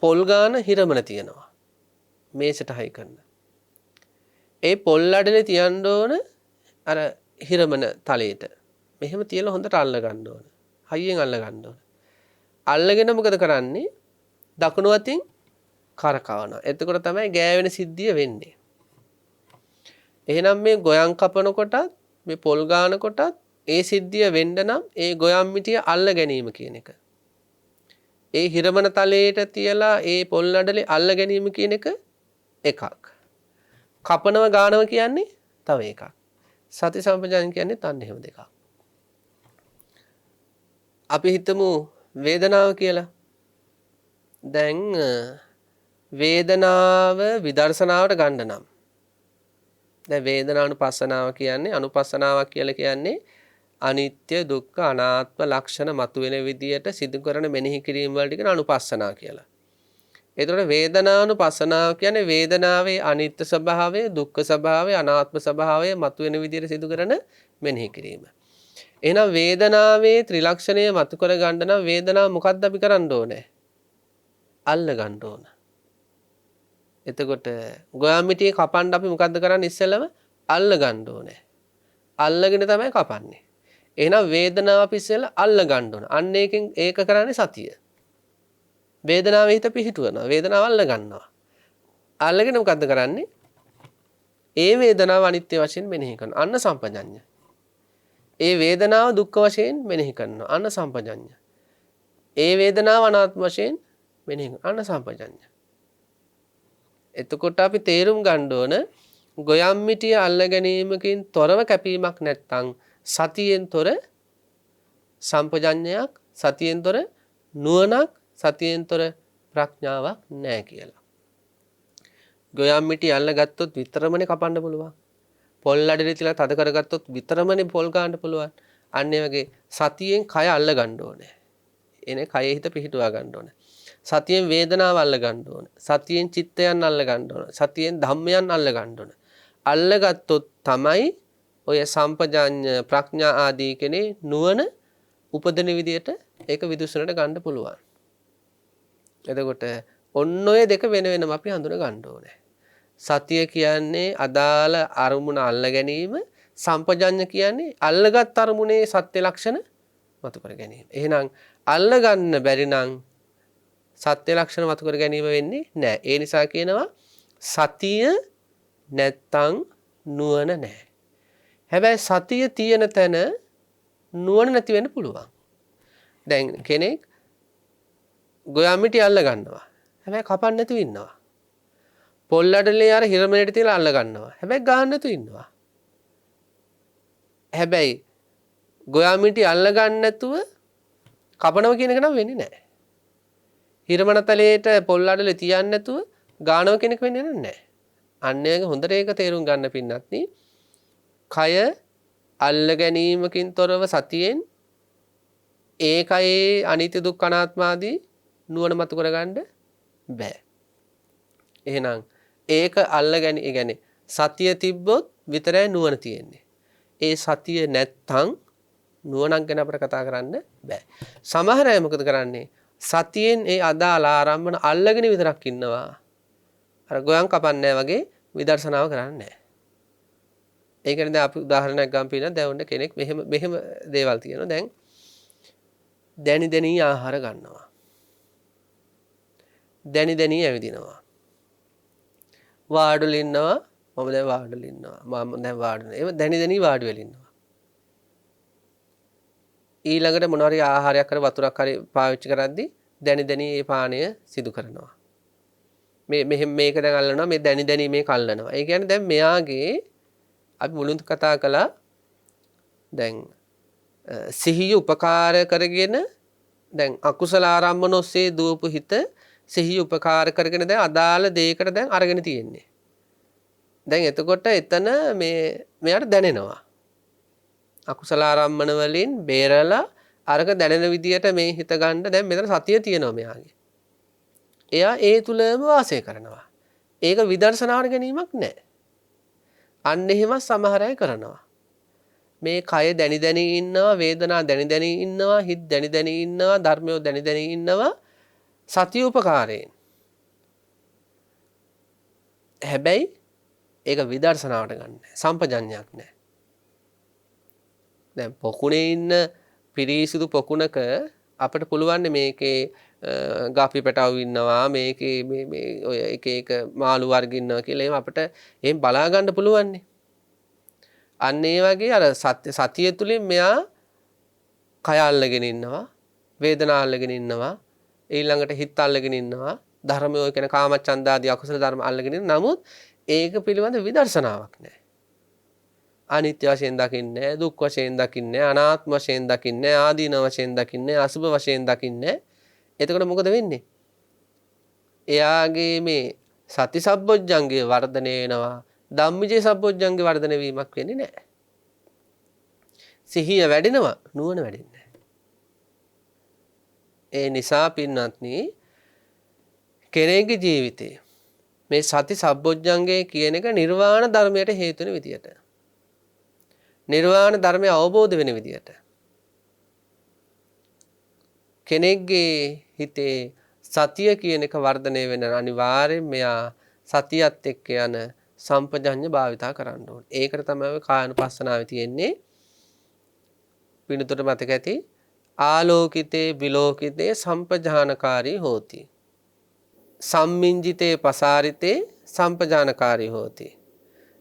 පොල් ගාන හිරමන තියෙනවා. මේසට හයි කරන. ඒ පොල් අඩලේ තියන්න ඕන අර හිරමන තලයට. මෙහෙම තියලා හොඳට අල්ල ගන්න ඕන. හයියෙන් අල්ල ගන්න ඕන. අල්ලගෙන මොකද කරන්නේ? දකුණු අතින් කරකවනවා. එතකොට තමයි ගෑවෙන සිද්ධිය වෙන්නේ. එහෙනම් මේ ගොයන් කපනකොටත් මේ පොල් ගානකොටත් ඒ සිද්ධිය වෙන්න නම් ඒ ගොයම් මිටිය අල්ල ගැනීම කියන එක. ඒ හිරමන තලයට තියලා ඒ පොල් නඩලේ අල්ල ගැනීම කියන එක එකක්. කපනව ගානව කියන්නේ තව එකක්. සති සම්පජාඤ්ඤ කියන්නේ තන්න එහෙම දෙකක්. අපි හිතමු වේදනාව කියලා. දැන් වේදනාව විදර්ශනාවට ගන්න නම් දැන් වේදනානුපස්සනාව කියන්නේ අනුපස්සනාවක් කියලා කියන්නේ අනිත්‍ය දුක්ඛ අනාත්ම ලක්ෂණ මතුවෙන විදියට සිදු කරන මෙනෙහි කිරීම වලට කියන අනුපස්සනා කියලා. ඒතකොට වේදනානුපස්සනාව කියන්නේ වේදනාවේ අනිත්‍ය ස්වභාවය, දුක්ඛ ස්වභාවය, අනාත්ම ස්වභාවය මතුවෙන විදියට සිදු කරන මෙනෙහි කිරීම. එහෙනම් වේදනාවේ ත්‍රිලක්ෂණය මතු කර ගන්න නම් වේදනාව මොකක්ද අපි කරන්න ඕනේ? අල්ල ගන්න ඕන. එතකොට ගොයම් මිටියේ කපන්න අපි මොකද්ද කරන්නේ ඉස්සෙල්ලම? අල්ල ගන්න ඕනේ. අල්ලගෙන තමයි කපන්නේ. එහෙනම් වේදනාව අපි ඉස්සෙල්ලා අල්ල ගන්න ඕන. අන්න ඒකෙන් ඒක කරන්නේ සතිය. වේදනාවේ හිත පිහිටුවනවා. වේදනාව අල්ල ගන්නවා. අල්ලගෙන මොකද්ද කරන්නේ? ඒ වේදනාව අනිත්‍ය වශයෙන් මෙනෙහි කරනවා. අන්න සම්පජඤ්ඤ. ඒ වේදනාව දුක්ඛ වශයෙන් මෙනෙහි කරනවා. අන්න සම්පජඤ්ඤ. ඒ වේදනාව අනාත්ම වශයෙන් මෙනෙහි කරනවා. අන්න සම්පජඤ්ඤ. එතකොට අපි තේරුම් ගන්න ඕන ගොයම් මිටිය අල්ල ගැනීමකින් තොරව කැපීමක් නැත්නම් සතියෙන් තොර සම්පජඤ්ඤයක්, සතියෙන් තොර නුවණක්, සතියෙන් තොර ප්‍රඥාවක් නැහැ කියලා. ගොයම් මිටිය අල්ල ගත්තොත් විතරමනේ කපන්න පුළුවන්. පොල් අඩේ තියලා තද කරගත්තොත් විතරමනේ පොල් ගන්න පුළුවන්. අන්න ඒ වගේ සතියෙන් කය අල්ල ගන්න ඕනේ. එනේ කයේ හිත පිහිටුවා ගන්න ඕනේ. සතියෙන් වේදනාව අල්ල ගන්න ඕන. සතියෙන් චිත්තයන් අල්ල ගන්න ඕන. සතියෙන් ධම්මයන් අල්ල ගන්න ඕන. අල්ලගත්තොත් තමයි ඔය සම්පජාඤ්ඤ ප්‍රඥා ආදී කෙනේ නුවණ උපදින විදියට ඒක විදුසනට ගන්න පුළුවන්. එතකොට ඔන්න ඔය දෙක වෙන වෙනම අපි හඳුන ගන්න ඕනේ. සතිය කියන්නේ අදාළ අරමුණ අල්ල ගැනීම, සම්පජාඤ්ඤ කියන්නේ අල්ලගත් අරමුණේ සත්‍ය ලක්ෂණ මතු කර ගැනීම. එහෙනම් අල්ල ගන්න බැරි නම් සත්‍ය ලක්ෂණ මතු කර ගැනීම වෙන්නේ නැහැ. ඒ නිසා කියනවා සතිය නැත්තම් නුවණ නැහැ. හැබැයි සතිය තියෙන තැන නුවණ නැති වෙන්න පුළුවන්. දැන් කෙනෙක් ගොයම් මිටි අල්ල ගන්නවා. හැබැයි කපන්න නැතුව ඉන්නවා. පොල් අඩලේ අර හිරමනේට තියලා අල්ල ගන්නවා. හැබැයි ගන්න නැතුව ඉන්නවා. හැබැයි ගොයම් මිටි අල්ල ගන්න නැතුව කපනවා කියන එක නම් වෙන්නේ නැහැ. හිරමන තලයට පොල් අඩලේ තියන්නේ නැතුව ගානව කෙනෙක් වෙන්නේ නැහැ. අන්න ඒක හොඳට ඒක තේරුම් ගන්න පින්නත් නේ. කය අල්ල ගැනීමකින් තොරව සතියෙන් ඒකයේ අනිත්‍ය දුක්ඛ අනාත්ම ආදී නුවණ මතු කරගන්න බෑ. එහෙනම් ඒක අල්ල ගැනීම කියන්නේ සතිය තිබ්බොත් විතරයි නුවණ තියෙන්නේ. ඒ සතිය නැත්තම් නුවණක් ගැන අපිට කතා කරන්න බෑ. සමහර අය මොකද කරන්නේ? සතියෙන් ඒ අදාළ ආරම්භන අල්ලගෙන විතරක් ඉන්නවා. අර ගොයන් කපන්නේ වගේ විදර්ශනාව කරන්නේ නැහැ. ඒ කියන්නේ දැන් අපි උදාහරණයක් ගන්න පිළින දැන් ඔන්න කෙනෙක් මෙහෙම දේවල් තියෙනවා. දැන් දැනි දැනි ආහාර ගන්නවා. දැනි දැනි ඇවිදිනවා. වාඩිලා ඉන්නවා. මම දැන් වාඩිලා ඉන්නවා. මම දැන් වාඩිලා. ඒක දැනි දැනි වාඩි වෙලා ඉන්නවා. ඊළඟට මොනවාරි ආහාරයක් කර වතුරක් හරි පාවිච්චි කරද්දී දැනි දැනි ඒ පානය සිදු කරනවා. මේක දැන් අල්ලනවා මේ දැනි දැනි මේක අල්ලනවා. ඒ කියන්නේ දැන් මෙයාගේ අපි මුලින් කතා කළා දැන් සිහිය උපකාර කරගෙන දැන් අකුසල ආරම්මන ඔස්සේ දුවපු හිත සිහිය උපකාර කරගෙන දැන් අදාළ දෙයකට දැන් අරගෙන තියෙන්නේ. දැන් එතකොට එතන මෙයාට දැනෙනවා. අකුසල ආරම්මන වලින් බේරලා අරක දැනෙන විදියට මේ හිත ගන්න දැන් මෙතන සතිය තියෙනවා මෙයාගේ. එයා ඒ තුලම වාසය කරනවා. ඒක විදර්ශනාවට ගැනීමක් නෑ. අන්න එහෙම සමහර අය කරනවා. මේ කය දැනි දැනි ඉන්නවා, වේදනා දැනි දැනි ඉන්නවා, හිත දැනි දැනි ඉන්නවා, ධර්මය දැනි දැනි ඉන්නවා සතිය උපකාරයෙන්. හැබැයි ඒක විදර්ශනාවට ගන්න නෑ. සම්පජඤ්ඤයක් නෑ. දැන් පොකුණේ ඉන්න පිරිසිදු පොකුණක අපිට පුළුවන් මේකේ ගාපි පැටවු ඉන්නවා මේකේ මේ ඔය එක මාළු වර්ග ඉන්නවා කියලා එහෙම අපිට එහෙම බලා ගන්න පුළුවන් නේ. අන්න ඒ වගේ අර සතිය තුලින් මෙයා කය අල්ලගෙන ඉන්නවා, වේදනා අල්ලගෙන ඉන්නවා, ඊළඟට හිත අල්ලගෙන ඉන්නවා, ධර්මය ඔය කියන කාමච්ඡන්ද ආදී අකුසල ධර්ම අල්ලගෙන ඉන්න. නමුත් ඒක පිළිබඳ විදර්ශනාවක් නැහැ. අනිත්‍ය වශයෙන් දකින්නේ, දුක් වශයෙන් දකින්නේ, අනාත්ම වශයෙන් දකින්නේ, ආදීන වශයෙන් දකින්නේ, අසුභ වශයෙන් දකින්නේ. එතකොට මොකද වෙන්නේ? එයාගේ මේ සති සබ්බොජ්ජංගේ වර්ධනය වෙනවා. ධම්මජේ සබ්බොජ්ජංගේ වර්ධනය වීමක් වෙන්නේ නැහැ. සිහිය වැඩෙනවා, නුවණ වැඩෙන්නේ නැහැ. ඒ නිසා පින්වත්නි කෙනෙකුගේ ජීවිතේ මේ සති සබ්බොජ්ජංගේ කියන එක නිර්වාණ ධර්මයට හේතු වෙන විදියට. නිර්වාණ ධර්මය අවබෝධ වෙන විදියට. කෙනෙක්ගේ හිතේ සතිය කියන එක වර්ධනය වෙන අනිවාර්යෙන් මෙයා සතියත් එක්ක යන සම්පජඤ්ඤ භාවිතා කරන්න ඕනේ. ඒකට තමයි කායනුපස්සනාවේ තියෙන්නේ. පිටුතට මතක ඇති ආලෝකිතේ විලෝකිතේ සම්පජානකාරී හෝති. සම්මිංජිතේ පසාරිතේ සම්පජානකාරී හෝති.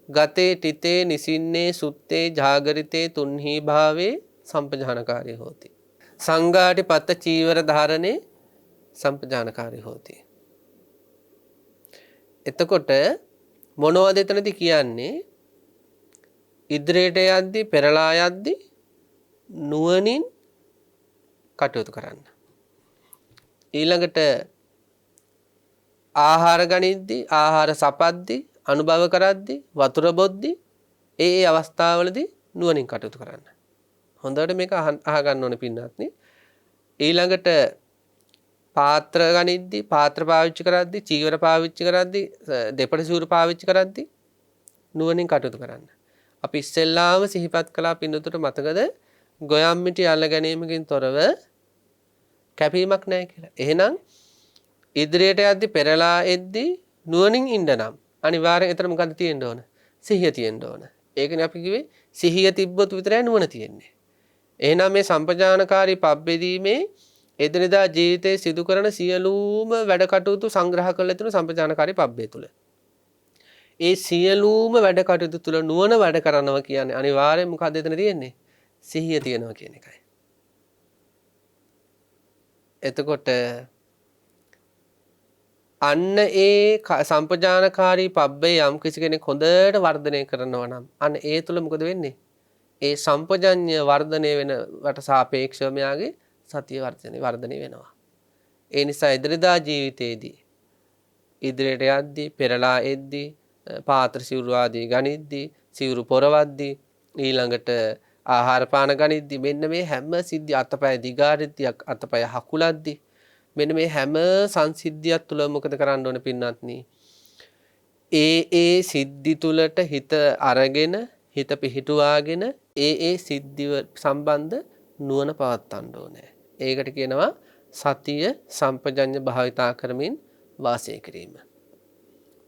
ගතේ තිතේ නිසින්නේ සුත්තේ ජාගරිතේ තුන්හි භාවේ සම්පජානකාරී හෝති. සංඝාටි පත්ත චීවර ධාරණේ සම්පජානකාරී හෝති. එතකොට මොනවද එතනදී කියන්නේ? ඉදිරියට යද්දී පෙරලා යද්දී නුවණින් කටයුතු කරන්න. ඊළඟට ආහාර ගනිද්දී, ආහාර සපද්දී, අනුභව කරද්දී, වතුර බොද්දී ඒ අවස්ථාවලදී නුවණින් කටයුතු කරන්න. හොඳට මේක අහගන්න ඕනේ පින්නත්නි. ඊළඟට පාත්‍ර ගනිද්දී, පාත්‍ර පාවිච්චි කරද්දී, චීවර පාවිච්චි කරද්දී, දෙපළ සිවුරු පාවිච්චි කරද්දී නුවණින් කටයුතු කරන්න. අපි ඉස්සෙල්ලාම සිහිපත් කළා පින්නතුට මතකද? ගොයම් මිටි අල්ල ගැනීමකින් තොරව කැපීමක් නැහැ කියලා. එහෙනම් ඉදිරියට යද්දී පෙරලා එද්දී නුවණින් ඉන්න නම් අනිවාර්යෙන් එතන මොකද්ද තියෙන්න ඕන? සිහිය තියෙන්න ඕන. ඒකනේ අපි කිව්වේ සිහිය තිබ්බොත් විතරයි නුවණ තියෙන්නේ. එහෙනම් මේ සම්පජානකාරී පබ්බෙදීමේ එදිනෙදා ජීවිතයේ සිදු කරන සියලුම වැඩ කටයුතු සංග්‍රහ කරලා තියෙන සම්පජානකාරී පබ්බේ තුල. ඒ සියලුම වැඩ කටයුතු තුල නුවණ වැඩ කරනවා කියන්නේ අනිවාර්යෙන් මොකද්ද එතන තියෙන්නේ? සිහිය තියෙනවා කියන එකයි. එතකොට අන්න ඒ සම්පජානකාරී පබ්බේ යම් කිසි කෙනෙක් හොඳට වර්ධනය කරනවා නම් අන්න ඒ තුල මොකද වෙන්නේ? ඒ සම්පජඤ්ඤ වර්ධනය වෙනවට සාපේක්ෂව මෙයාගේ සතිය වර්ධනය වෙනවා. ඒ නිසා ඉදිරියදා ජීවිතයේදී ඉදිරියට යද්දී පෙරලා එද්දී පාත්‍ර සිවුරු ආදී ගනිද්දී සිවුරු පොරවද්දී ඊළඟට ආහාර පාන ගනිද්දී මෙන්න මේ හැම සිද්ධි අතපය දිගාරිද්දී අතපය හකුලද්දී මෙන්න මේ හැම සංසිද්ධියක් තුළ මොකද කරන්න ඕනේ පින්නත්නි? ඒ සිද්ධි තුලට හිත අරගෙන හිත පිහිටුවාගෙන ඒ සිද්ධිව සම්බන්ධ නුවණ පවත්වන්න ඕනේ. ඒකට කියනවා සතිය සම්පජඤ්ඤ භාවිතා කරමින් වාසය කිරීම.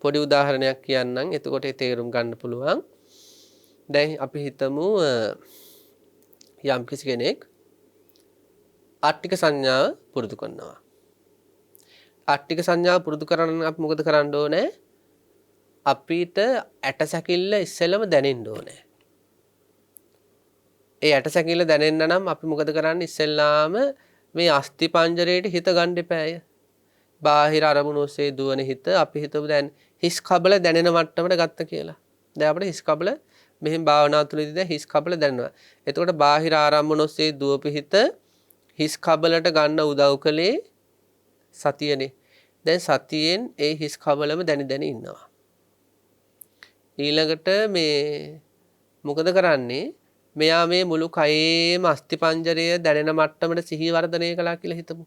පොඩි උදාහරණයක් කියන්නම්. එතකොට ඒ තේරුම් ගන්න පුළුවන්. දැන් අපි හිතමු යම් කිසි කෙනෙක් ආට්ටික සංඥාව පුරුදු කරනවා. ආට්ටික සංඥාව පුරුදු කරන්න අපි මොකද කරන්න ඕනේ? අපිට ඇටසැකිල්ල ඉස්සෙල්ලම දැනෙන්න ඕනේ. ඒ ඇටසැකිල්ල දැනෙන්න නම් අපි මොකද කරන්නේ? ඉස්සෙල්ලාම මේ අස්ථි පංජරයට හිත ගන්න එපාය. බාහිර අරමුණු ඔස්සේ දුවන හිත අපි හිතමු දැන් හිස් කබල දැනෙන මට්ටමට ගත්ත කියලා. දැන් අපිට හිස් කබල මෙහෙම භාවනා තුලදී දැන් හිස් කබල දැනෙනවා. එතකොට බාහිර ආරම්භන ඔස්සේ දුවපු හිත හිස් කබලට ගන්න උදව් කළේ සතියනේ. දැන් සතියෙන් ඒ හිස් කබලම දැනි ඉන්නවා. ඊළඟට මේ මොකද කරන්නේ? මෙයා මේ මුළු කයේම අස්ථි පංජරය දැනෙන මට්ටමට සිහිය වර්ධනය කළා කියලා හිතමු.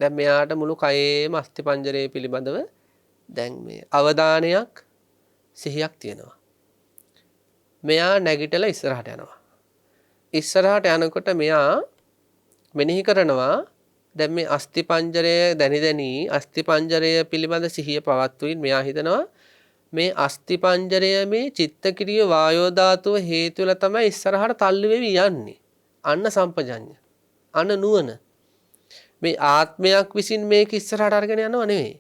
දැන් මෙයාට මුළු කයේම අස්ථි පංජරය පිළිබඳව දැන් මේ අවධානයක් සිහියක් තියෙනවා. මෙයා නැගිටලා ඉස්සරහට යනවා. ඉස්සරහට යනකොට මෙයා මෙනෙහි කරනවා දැන් මේ අස්ථි පංජරය දැනි අස්ථි පංජරය පිළිබඳ සිහිය පවත්වමින් මෙයා හිතනවා මේ අස්ථි පංජරය මේ චිත්තක්‍රිය වායෝ ධාතුව හේතු වෙලා තමයි ඉස්සරහට තල්ලු වෙවි යන්නේ. අන්න සම්පජඤ්ඤ. අන්න නුවණ. මේ ආත්මයක් විසින් මේක ඉස්සරහට අරගෙන යනව නෙවෙයි.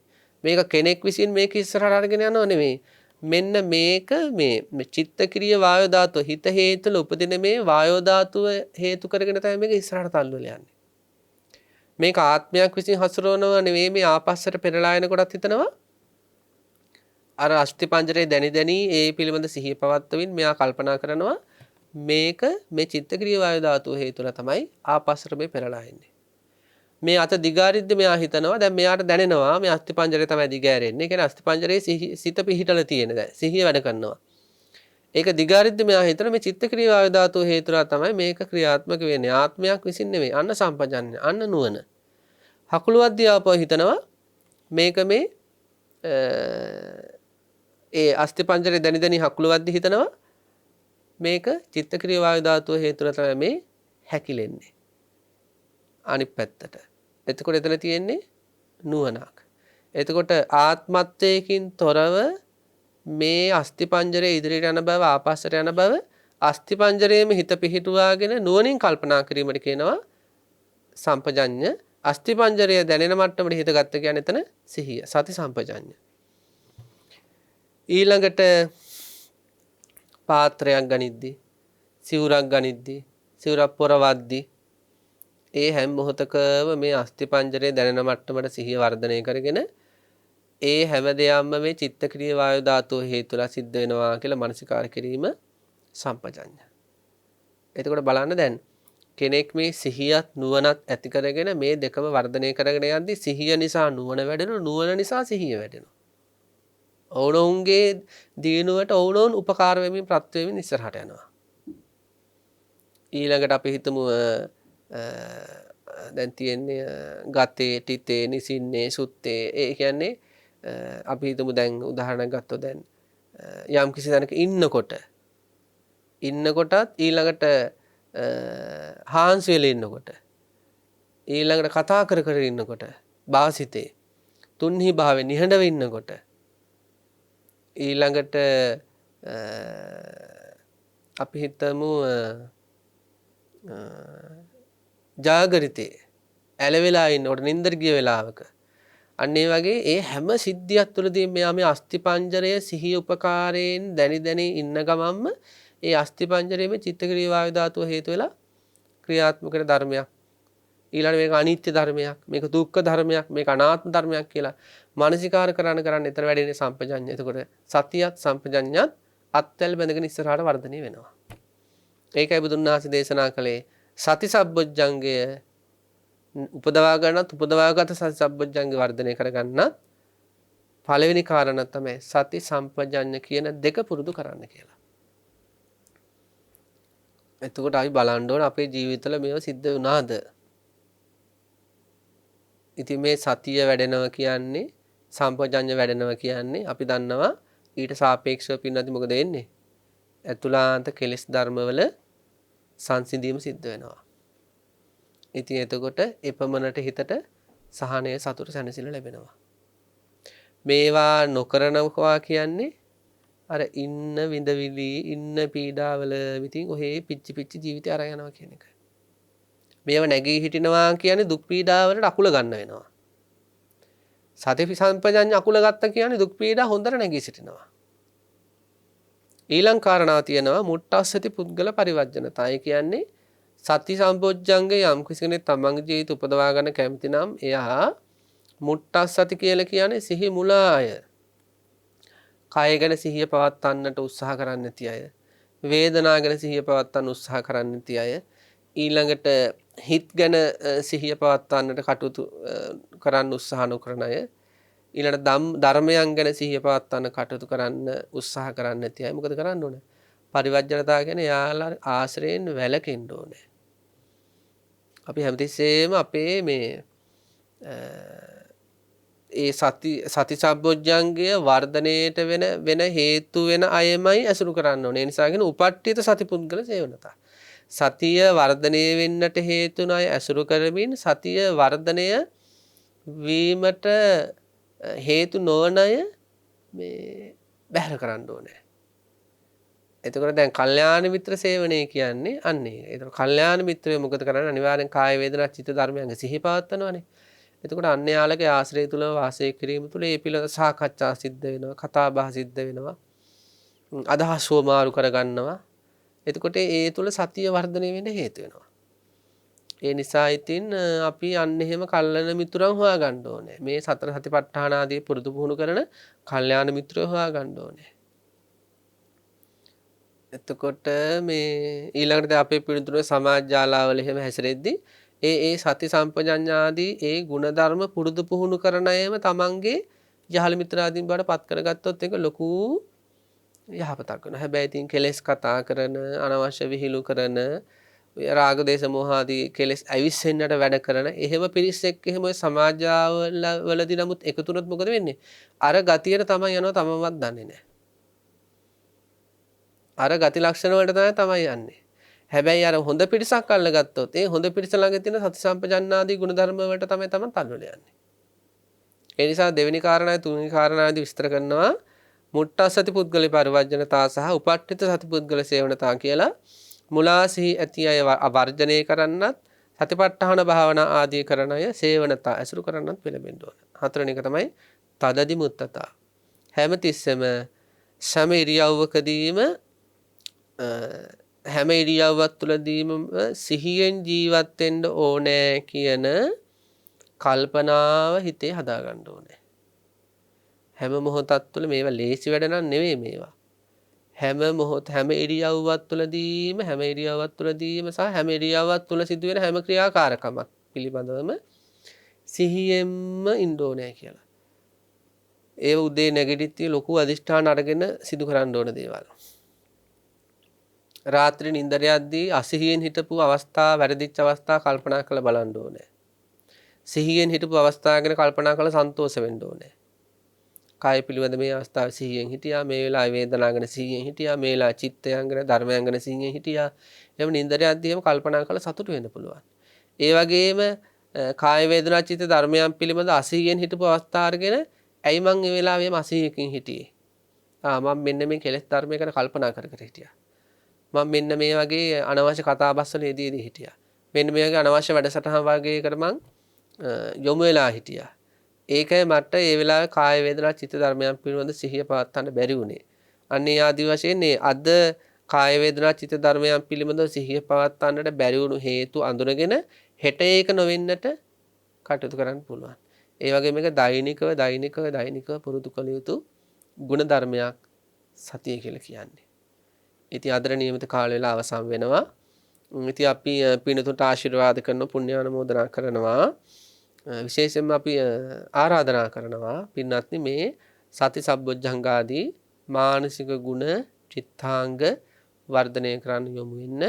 මේක කෙනෙක් විසින් මේක ඉස්සරහට අරගෙන යනව නෙවෙයි. මෙන්න මේක මේ චිත්තක්‍රිය වායෝ ධාතුව හිත හේතුල උපදින මේ වායෝ ධාතුව හේතු කරගෙන තමයි මේක ඉස්සරහට තල්ලු වෙලා යන්නේ. මේක ආත්මයක් විසින් හසුරවනව නෙවෙයි. මේ ආපස්සට පෙරලා යන කොටත් හිතනවා අර අස්ථි පංජරේ දැනි ඒ පිළිබඳ සිහිය පවත්වමින් මෙයා කල්පනා කරනවා මේක මේ චිත්තක්‍රිය වායු ධාතුව හේතුලා තමයි ආපස්සට මේ පෙරලා එන්නේ. මේ අත දිගාරිද්ද මෙයා හිතනවා දැන් මෙයාට දැනෙනවා මේ අස්ථි පංජරේ තමයි දිගෑරෙන්නේ. ඒ කියන්නේ අස්ථි පංජරේ සිත පිහිටලා තියෙන දැන් සිහිය වැඩ කරනවා. ඒක දිගාරිද්ද මෙයා හිතන මේ චිත්තක්‍රිය වායු ධාතුව හේතුලා තමයි මේක ක්‍රියාත්මක වෙන්නේ. ආත්මයක් විසින් නෙවෙයි. අන්න සම්පජඤ්ඤ. අන්න නුවණ. හකුලුවද්දී ආපහු හිතනවා මේක මේ ඒ අස්ථි පංජරේ දැනි හකුලුවද්දී හිතනවා මේක චිත්තක්‍රිය වායු ධාතුව හේතුලා තමයි මේ හැකිලෙන්නේ. අනිත් පැත්තට. එතකොට එතන තියෙන්නේ නුවණක්. එතකොට ආත්මත්වයකින් තොරව මේ අස්ථි පංජරේ ඉදිරියට යන බව ආපස්සට යන බව අස්ථි පංජරයේම හිත පිහිටුවාගෙන නුවණින් කල්පනා කිරීමට කියනවා සම්පජඤ්ඤ. අස්ථි පංජරය දැනෙන මට්ටමට හිත ගත්ත කියන්නේ එතන සිහිය. සති සම්පජඤ්ඤ. ඊළඟට පාත්‍රයක් ගනිද්දී සිවුරක් ගනිද්දී සිවුරක් පොරවද්දී ඒ හැම මොහොතකම මේ අස්ථි පංජරයේ දැනෙන මට්ටමට සිහිය වර්ධනය කරගෙන ඒ හැම දෙයක්ම මේ චිත්තක්‍රිය වායු ධාතුව හේතුලා සිද්ධ වෙනවා කියලා මනසිකාර කිරීම සම්පජඤ්ඤ. එතකොට බලන්න දැන් කෙනෙක් මේ සිහියත් නුවණත් ඇති කරගෙන මේ දෙකම වර්ධනය කරගෙන යද්දී සිහිය නිසා නුවණ වැඩෙනවා, නුවණ නිසා සිහිය වැඩෙනවා. ඔවුනොවුන්ගේ දිනුවට ඔවුනොවුන් උපකාර වෙමින් ප්‍රත්‍ය වෙමින් ඉස්සරහට යනවා. ඊළඟට අපි හිතමු දැන් තියෙන්නේ ගතේ තිතේ නිසින්නේ සුත්තේ. ඒ කියන්නේ අපි හිතමු දැන් උදාහරණයක් ගත්තොත් දැන් යම් කිසි තැනක ඉන්නකොටත් ඊළඟට හාන්සි වෙලා ඉන්නකොට ඊළඟට කතා කර ඉන්නකොට වාසිතේ තුන්හි භාවයේ නිහඬව ඉන්නකොට ඊළඟට අපි හිතමු ජාගරිතේ ඇලවෙලා ඉන්නකොට නින්දර ගිය වෙලාවක අන්න ඒ වගේ ඒ හැම සිද්ධියක් තුළදී මෙයා මේ අස්ථි පංජරය සිහිය උපකාරයෙන් දැනි ඉන්න ගමන්ම ඒ අස්ථි පංජරයේ මේ චිත්තක්‍රිය වායු ධාතුව හේතු වෙලා ක්‍රියාත්මක වෙන ධර්මයක්. ඊළඟ මේක අනිත්‍ය ධර්මයක්, මේක දුක්ඛ ධර්මයක්, මේක අනාත්ම ධර්මයක් කියලා මානසිකාර කරන්න එතන වැඩෙන්නේ සම්පජඤ්ඤය. එතකොට සතියත් සම්පජඤ්ඤයත් අත්වැල් බැඳගෙන ඉස්සරහට වර්ධනය වෙනවා. ඒකයි බුදුන් වහන්සේ දේශනා කළේ සති සම්බොජ්ජංගය උපදවා උපදවාගත සති සම්බොජ්ජංගය වර්ධනය කරගන්නත් පළවෙනි කාරණා තමයි සති සම්පජඤ්ඤ කියන දෙක පුරුදු කරන්න කියලා. එතකොට අපි බලන්න ඕන අපේ ජීවිතවල මේව සිද්ධ වුණාද? ඉතින් මේ සතිය වැඩෙනවා කියන්නේ සම්පජඤ්ඤ වැඩෙනවා කියන්නේ අපි දන්නවා ඊට සාපේක්ෂව පින්නති මොකද වෙන්නේ? ඇතුළාන්ත කෙලෙස් ධර්මවල සංසිඳීම සිද්ධ වෙනවා. ඉතින් එතකොට එපමණට හිතට සහනය සතුට සැනසෙල්ල ලැබෙනවා. මේවා නොකරනවා කියන්නේ අර ඉන්න විඳවිලි ඉන්න පීඩාවල ඉතින් ඔහේ පිච්චි පිච්චි ජීවිතය අරන් යනවා කියන එක. මේව නැගී හිටිනවා කියන්නේ දුක් පීඩාවලට අකුල ගන්න වෙනවා. සති සම්පජඤ්ඤ අකුල ගත්ත කියන්නේ දුක් පීඩා හොඳට නැගී සිටිනවා. ඊළඟ කාරණාව තියෙනවා මුට්ටස්සති පුද්ගල පරිවර්ජනතා. ඒ කියන්නේ සති සම්පොච්චංගේ යම් කෙනෙක් තමන්ගේ ජීවිත උපදවා ගන්න කැමති නම් එයා මුට්ටස්සති කියලා කියන්නේ සිහි මුලාය. කය ගැන සිහිය පවත්වන්නට උත්සාහ කරන්නේ නැති අය. වේදනා ගැන සිහිය පවත්වන්න උත්සාහ කරන්නේ නැති අය. ඊළඟට හිත ගැන සිහිය පවත්වන්නට කටයුතු කරන්න උත්සාහ නොකරන අය. ඊළඟට ධර්මයන් ගැන සිහිය පවත්වන්න කටයුතු කරන්න උත්සාහ කරන්නේ නැති අය මොකද කරන්න ඕනේ? පරිවර්ජනතාව කියන්නේ යාලා ආශ්‍රයෙන් වැළකෙන්න ඕනේ. අපි හැමතිස්සෙම අපේ මේ ඒ සති සම්බොජ්ජංගය වර්ධනයට වෙන හේතු වෙන අයමයි ඇසුරු කරන්න ඕනේ. ඒ නිසා කියන උපට්ඨිත සතිපුද්ගල සේවනතා. සතිය වර්ධනය වෙන්නට හේතු නැය ඇසුරු කරමින් සතිය වර්ධනය වීමට හේතු නොවන අය මේ බැහැර කරන්න ඕනේ. එතකොට දැන් කල්යාණ මිත්‍ර සේවනය කියන්නේ අන්නේ. එතකොට කල්යාණ මිත්‍රය මොකද කරන්නේ? අනිවාර්යෙන් කාය වේදනා චිත්ත ධර්මයන්ගේ සිහි පවත්වනවානේ. එතකොට අන්‍ය යාලගේ ආශ්‍රය තුල වාසය කිරීම තුල ඒ පිළිවෙල සාකච්ඡා සිද්ධ වෙනවා, කතා බහ සිද්ධ වෙනවා, අදහස් වමාරු කරගන්නවා. එතකොට ඒ තුල සතිය වර්ධනය වෙන්න හේතු වෙනවා. ඒ නිසා ඉතින් අපි අන්න එහෙම කල්යන මිතුරන් හොයාගන්න ඕනේ. මේ සතර සතිපට්ඨාන ආදී පුරුදු පුහුණු කරන කල්යාණ මිත්‍රයෝ හොයාගන්න ඕනේ. එතකොට මේ ඊළඟට අපේ පිළිතුරේ සමාජ ජාලාවල එහෙම හැසිරෙද්දී ඒ සති සම්පජඤ්ඤාදී ඒ ಗುಣධර්ම පුරුදු පුහුණු කරන අයම තමන්ගේ යහළ මිත්‍රාදීන් බවට පත් කරගත්තොත් ඒක ලොකු යහපතක් වෙනවා. හැබැයි ඉතින් කෙලෙස් කතා කරන, අනවශ්‍ය විහිළු කරන, රාග දේශ මොහ ආදී කෙලෙස් අවිස්සෙන්නට වැඩ කරන එහෙම පිරිස් එක්ක එහෙම සමාජවලදී නමුත් එකතු වුණොත් මොකද වෙන්නේ? අර ගතියට තමයි යනවා තමන්වත් දන්නේ නැහැ. අර ගති ලක්ෂණ වලට තමයි යන්නේ. හැබැයි අර හොඳ පිරිසක් අල්ලගත්තොත් ඒ හොඳ පිරිස ළඟ තියෙන සති සම්පජන්නාදී ගුණධර්ම වලට තමයි තමන් තල්ලුල යන්නේ. ඒ නිසා දෙවෙනි කාරණාවයි තුන්වෙනි කාරණාවදී විස්තර කරනවා මුට්ටස්සති පුද්ගල පරිවර්ජනතා සහ උපට්ඨිත සති පුද්ගල සේවනතා කියලා. මුලා සිහි ඇති අය වර්ජනය කරන්නත් සතිපට්ඨාන භාවනා ආදී කරන අය සේවනතා ඇසුරු කරන්නත් පෙළඹෙන්න ඕන. හතරවෙනි එක තමයි තදදි මුත්තතා. හැම තිස්සෙම සම ඉරියව්වකදීම හැම ඉරියව්වක් තුළදීම සිහියෙන් ජීවත් වෙන්න ඕනේ කියන කල්පනාව හිතේ හදාගන්න ඕනේ. හැම මොහොතක් තුළ මේවා ලේසි වැඩ නන් නෙවෙයි මේවා. හැම ඉරියව්වක් තුළදීම සහ හැම ඉරියව්වක් තුළ සිදුවෙන හැම ක්‍රියාකාරකමක් පිළිබඳවම සිහියෙන්ම ඉන්න ඕනේ කියලා. ඒ උදේ නැගිටිද්දී ලොකු අදිෂ්ඨාන අරගෙන සිදු කරන්න ඕන දේවල්. රාත්‍රී නිින්දට යද්දී අසිහියෙන් හිටපු අවස්ථා වැරදිච්ච අවස්ථා කල්පනා කරලා බලන්න ඕනේ. සිහියෙන් හිටපු අවස්ථා ගැන කල්පනා කරලා සන්තෝෂ වෙන්න ඕනේ. කාය පිළිවෙද මේ අවස්ථාවේ සිහියෙන් හිටියා, මේ වෙලාවේ වේදනාව ගැන සිහියෙන් හිටියා, මේ වෙලාවේ චිත්තයන් ගැන ධර්මයන් ගැන සිහියෙන් හිටියා. එහෙම නිින්දට යද්දී එහෙම කල්පනා කරලා සතුටු වෙන්න පුළුවන්. ඒ වගේම කාය වේදනා චිත්ත ධර්මයන් පිළිබඳ අසිහියෙන් හිටපු අවස්ථා අරගෙන ඇයි මං මේ වෙලාවෙම අසිහියකින් හිටියේ? මම මෙන්න මේ කෙලෙස් ධර්මය ගැන කල්පනා කර හිටියා. මම මෙන්න මේ වගේ අනවශ්‍ය කතා බස් වල යෙදී හිටියා. මෙන්න මේ වගේ අනවශ්‍ය වැඩසටහන් වගේකට මං යොමු වෙලා හිටියා. ඒකයි මට ඒ වෙලාවේ කාය වේදනා චිත්ත ධර්මයන් පිළිබඳ සිහිය පවත්වන්න බැරි වුණේ. අන්නේ ආදි වශයෙන් අද කාය වේදනා චිත්ත ධර්මයන් පිළිබඳ සිහිය පවත්වන්නට බැරි වුණු හේතු අඳුනගෙන හෙට ඒක නොවෙන්නට කටයුතු කරන්න පුළුවන්. ඒ වගේ මේක දෛනිකව පුරුදු කළ යුතු ගුණ ධර්මයක් සතිය කියලා කියන්නේ. ඉතින් අදට නියමිත කාල වේලා අවසන් වෙනවා. ඉතින් අපි පින්තුන්ට ආශිර්වාද කරනවා, පුණ්‍ය ආනුමෝදනා කරනවා. විශේෂයෙන්ම අපි ආරාධනා කරනවා පින්වත්නි මේ සති සම්බොජ්ජංගාදී මානසික ගුණ චිත්තාංග වර්ධනය කරන්න යොමු වෙන්න.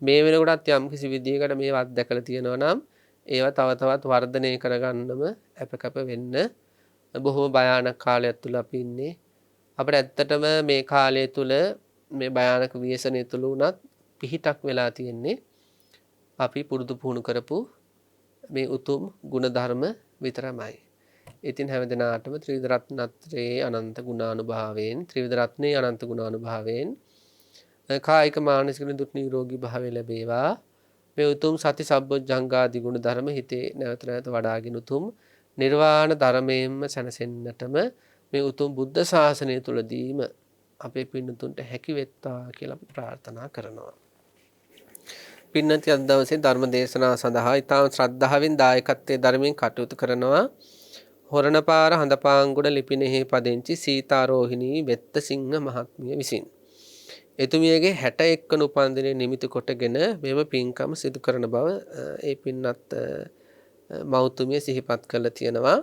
මේ වෙනකොටත් යම් කිසි විදියකට මේවා අත්දැකලා තියෙනවා නම් ඒවා තව තවත් වර්ධනය කරගන්නම අපකප වෙන්න බොහොම භයානක කාලයක් තුල අපි ඉන්නේ. අපිට ඇත්තටම මේ කාලය තුල මේ භයානක ව්‍යසනය තුල උනත් පිහිටක් වෙලා තියෙන්නේ අපි පුරුදු පුහුණු කරපු මේ උතුම් ගුණධර්ම විතරමයි. ඉතින් හැමදෙනාටම ත්‍රිවිධ රත්නත්‍රයේ අනන්ත ගුණානුභාවයෙන් ත්‍රිවිධ රත්නයේ අනන්ත ගුණානුභාවයෙන් කායික මානසික දුක් නිරෝගී භාවය ලැබේවා. මේ උතුම් සති සබ්බොජ්ජංගාදී ගුණ ධර්ම හිතේ නැවත නැවත වඩාගෙන උතුම් නිර්වාණ ධර්මයෙන්ම සැනසෙන්නටම මේ උතුම් බුද්ධ ශාසනය තුලදීම අපේ පින්නතුන්ට හැකි වෙත්තා කියලා අපි ප්‍රාර්ථනා කරනවා. පින්නති අද දවසේ ධර්ම දේශනාව සඳහා ඊටාම ශ්‍රද්ධාවෙන් දායකත්වයේ ධර්මයෙන් කටයුතු කරනවා. හොරණපාර හඳපාංගොඩ ලිපිනෙහි පදිංචි සීතාරෝහිණී වෙත්තසිංහ මහත්මිය විසින් එතුමියගේ 61 වන උපන්දිනය නිමිති කොටගෙන මෙම පින්කම සිදු කරන බව ඒ පින්වත් මෞතුමිය සිහිපත් කළා තියෙනවා.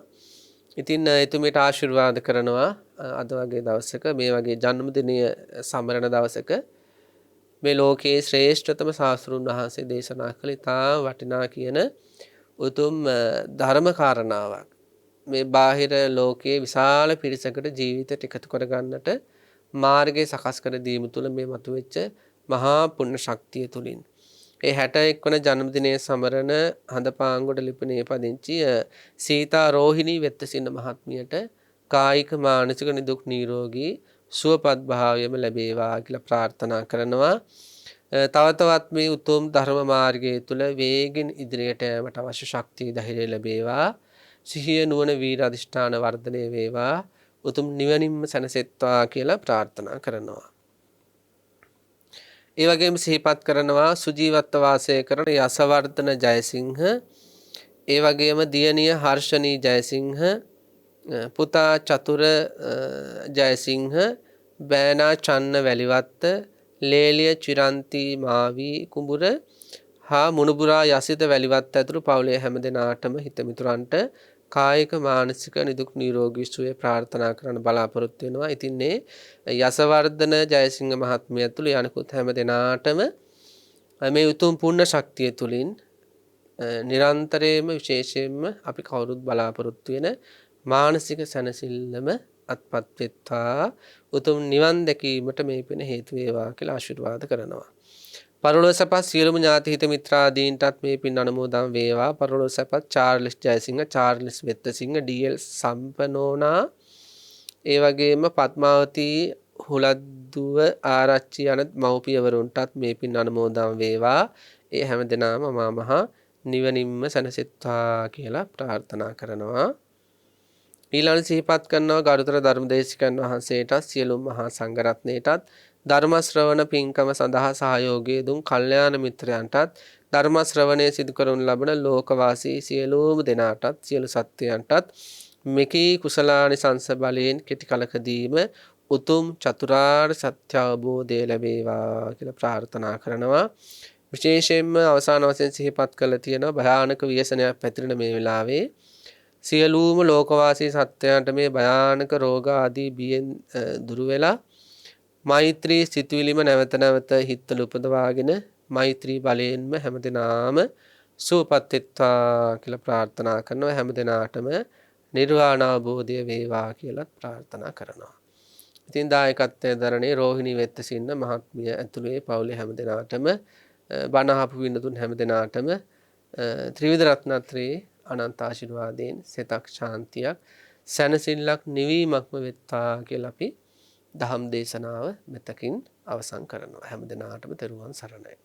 ඉතින් එතුමියට ආශිර්වාද කරනවා අද වගේ දවසක මේ වගේ ජන්මදිනය සමරන දවසක මේ ලෝකයේ ශ්‍රේෂ්ඨතම ශාස්ත්‍රුන් වහන්සේ දේශනා කළ ඉතා වටිනා කියන උතුම් ධර්ම කාරණාවක්. මේ බාහිර ලෝකයේ විශාල පිරිසකට ජීවිතයට එකතු කරගන්නට මාර්ගය සකස් කර දීම තුළ මේ මතුවෙච්ච මහා පුණ්‍ය ශක්තිය තුලින් ඒ 61 වන ජන්මදිනයේ සමරන හඳපාංගොඩ ලිපිනේ පදිංචි සීතා රෝහිණී වෙත්තසිංහ මහත්මියට කායික මානසික නිදුක් නිරෝගී සුවපත් භාවයම ලැබේවා කියලා ප්‍රාර්ථනා කරනවා. තව තවත් මේ උතුම් ධර්ම මාර්ගයේ තුල වේගින් ඉදිරියට යාමට අවශ්‍ය ශක්තිය ධෛර්යය ලැබේවා. සිහිය නුවණ වීර අධිෂ්ඨාන වර්ධනය වේවා. උතුම් නිවනින්ම සැනසෙත්වා කියලා ප්‍රාර්ථනා කරනවා. ඒ වගේම සිහිපත් කරනවා සුජීවත්ව වාසය කරන යසවර්ධන ජයසිංහ, ඒ වගේම දියණිය හර්ෂණී ජයසිංහ, පුතා චතුර ජයසිංහ, බෑනා චන්න වැලිවත්ත, ලේලිය චිරන්ති මාවී කුඹුර හා මුණුබුරා යසිත වැලිවත්ත ඇතුළු පවුලේ හැම දෙනාටම හිතමිතුරන්ට කායික මානසික නිදුක් නිරෝගී සුවය ප්‍රාර්ථනා කරන බලාපොරොත්තු වෙනවා. ඉතින් මේ යසවර්ධන ජයසිංහ මහත්මිය ඇතුළු යනකුත් හැම දෙනාටම මේ උතුම් පුණ්‍ය ශක්තිය තුලින් නිරන්තරයෙන්ම විශේෂයෙන්ම අපි කවුරුත් බලාපොරොත්තු වෙන මානසික සැනසෙල්ලම අත්පත් වෙත්වා. උතුම් නිවන් දැකීමට මේ පින හේතු වේවා කියලා ආශිර්වාද කරනවා. පරලොව සැපත් සියලුම ඥාති හිත මිත්‍රාදීන්ටත් මේ පින් අනුමෝදන් වේවා. පරලොව සැපත් චාර්ල්ස් ජයසිංහ, චාර්ල්ස් වෙත්තසිංහ, ඩී.එල්. සම්පනෝනා, ඒ වගේම පద్මාවති හුලද්දුව ආරච්චි යන මව්පියවරුන්ටත් මේ පින් අනුමෝදන් වේවා. ඒ හැම දෙනාම මහ නිවනින්ම සැනසෙත්වා කියලා ප්‍රාර්ථනා කරනවා. ඊළඟ සිහිපත් කරනවා ගරුතර ධර්මදේශකයන් වහන්සේටත් සියලුම මහා සංඝරත්නයටත් ධර්ම ශ්‍රවණ පින්කම සඳහා සහයෝගය දුන් කල්යාණ මිත්‍රයන්ටත් ධර්ම ශ්‍රවණය සිදු කරනු ලබන ලෝකවාසී සියලුම දෙනාටත් සියලු සත්වයන්ටත් මෙකී කුසලානිසංස බලයෙන් කෙටි කලකදීම උතුම් චතුරාර්ය සත්‍ය අවබෝධය ලැබේවා කියලා ප්‍රාර්ථනා කරනවා. විශේෂයෙන්ම අවසාන වශයෙන් සිහිපත් කළ තියෙන භයානක ව්‍යසනයක් පැතිරෙන මේ වෙලාවේ සියලුම ලෝකවාසී සත්වයන්ට මේ භයානක රෝග ආදී බියෙන් දුරු වෙලා මෛත්‍රී සිතුවිලිම නැවත නැවත හිතවල උපදවාගෙන මෛත්‍රී බලයෙන්ම හැමදෙනාම සුවපත් වෙත්වා කියලා ප්‍රාර්ථනා කරනවා. හැමදෙනාටම නිර්වාණ අවබෝධය වේවා කියලා ප්‍රාර්ථනා කරනවා. ඉතින් දායකත්වයේ දරණේ රෝහිණී වෙත්තසිංහ මහත්මිය ඇතුළේ පවුලේ හැමදෙනාටම බණ අහපු වින්නතුන් හැමදෙනාටම ත්‍රිවිධ රත්නත්‍රයේ අනන්ත ආශිර්වාදයෙන් සිතක් ශාන්තියක් සැනසෙල්ලක් නිවීමක්ම වෙත්වා කියලා අපි දහම් දේශනාව මෙතකින් අවසන් කරනවා. හැම දිනාටම තෙරුවන් සරණයි.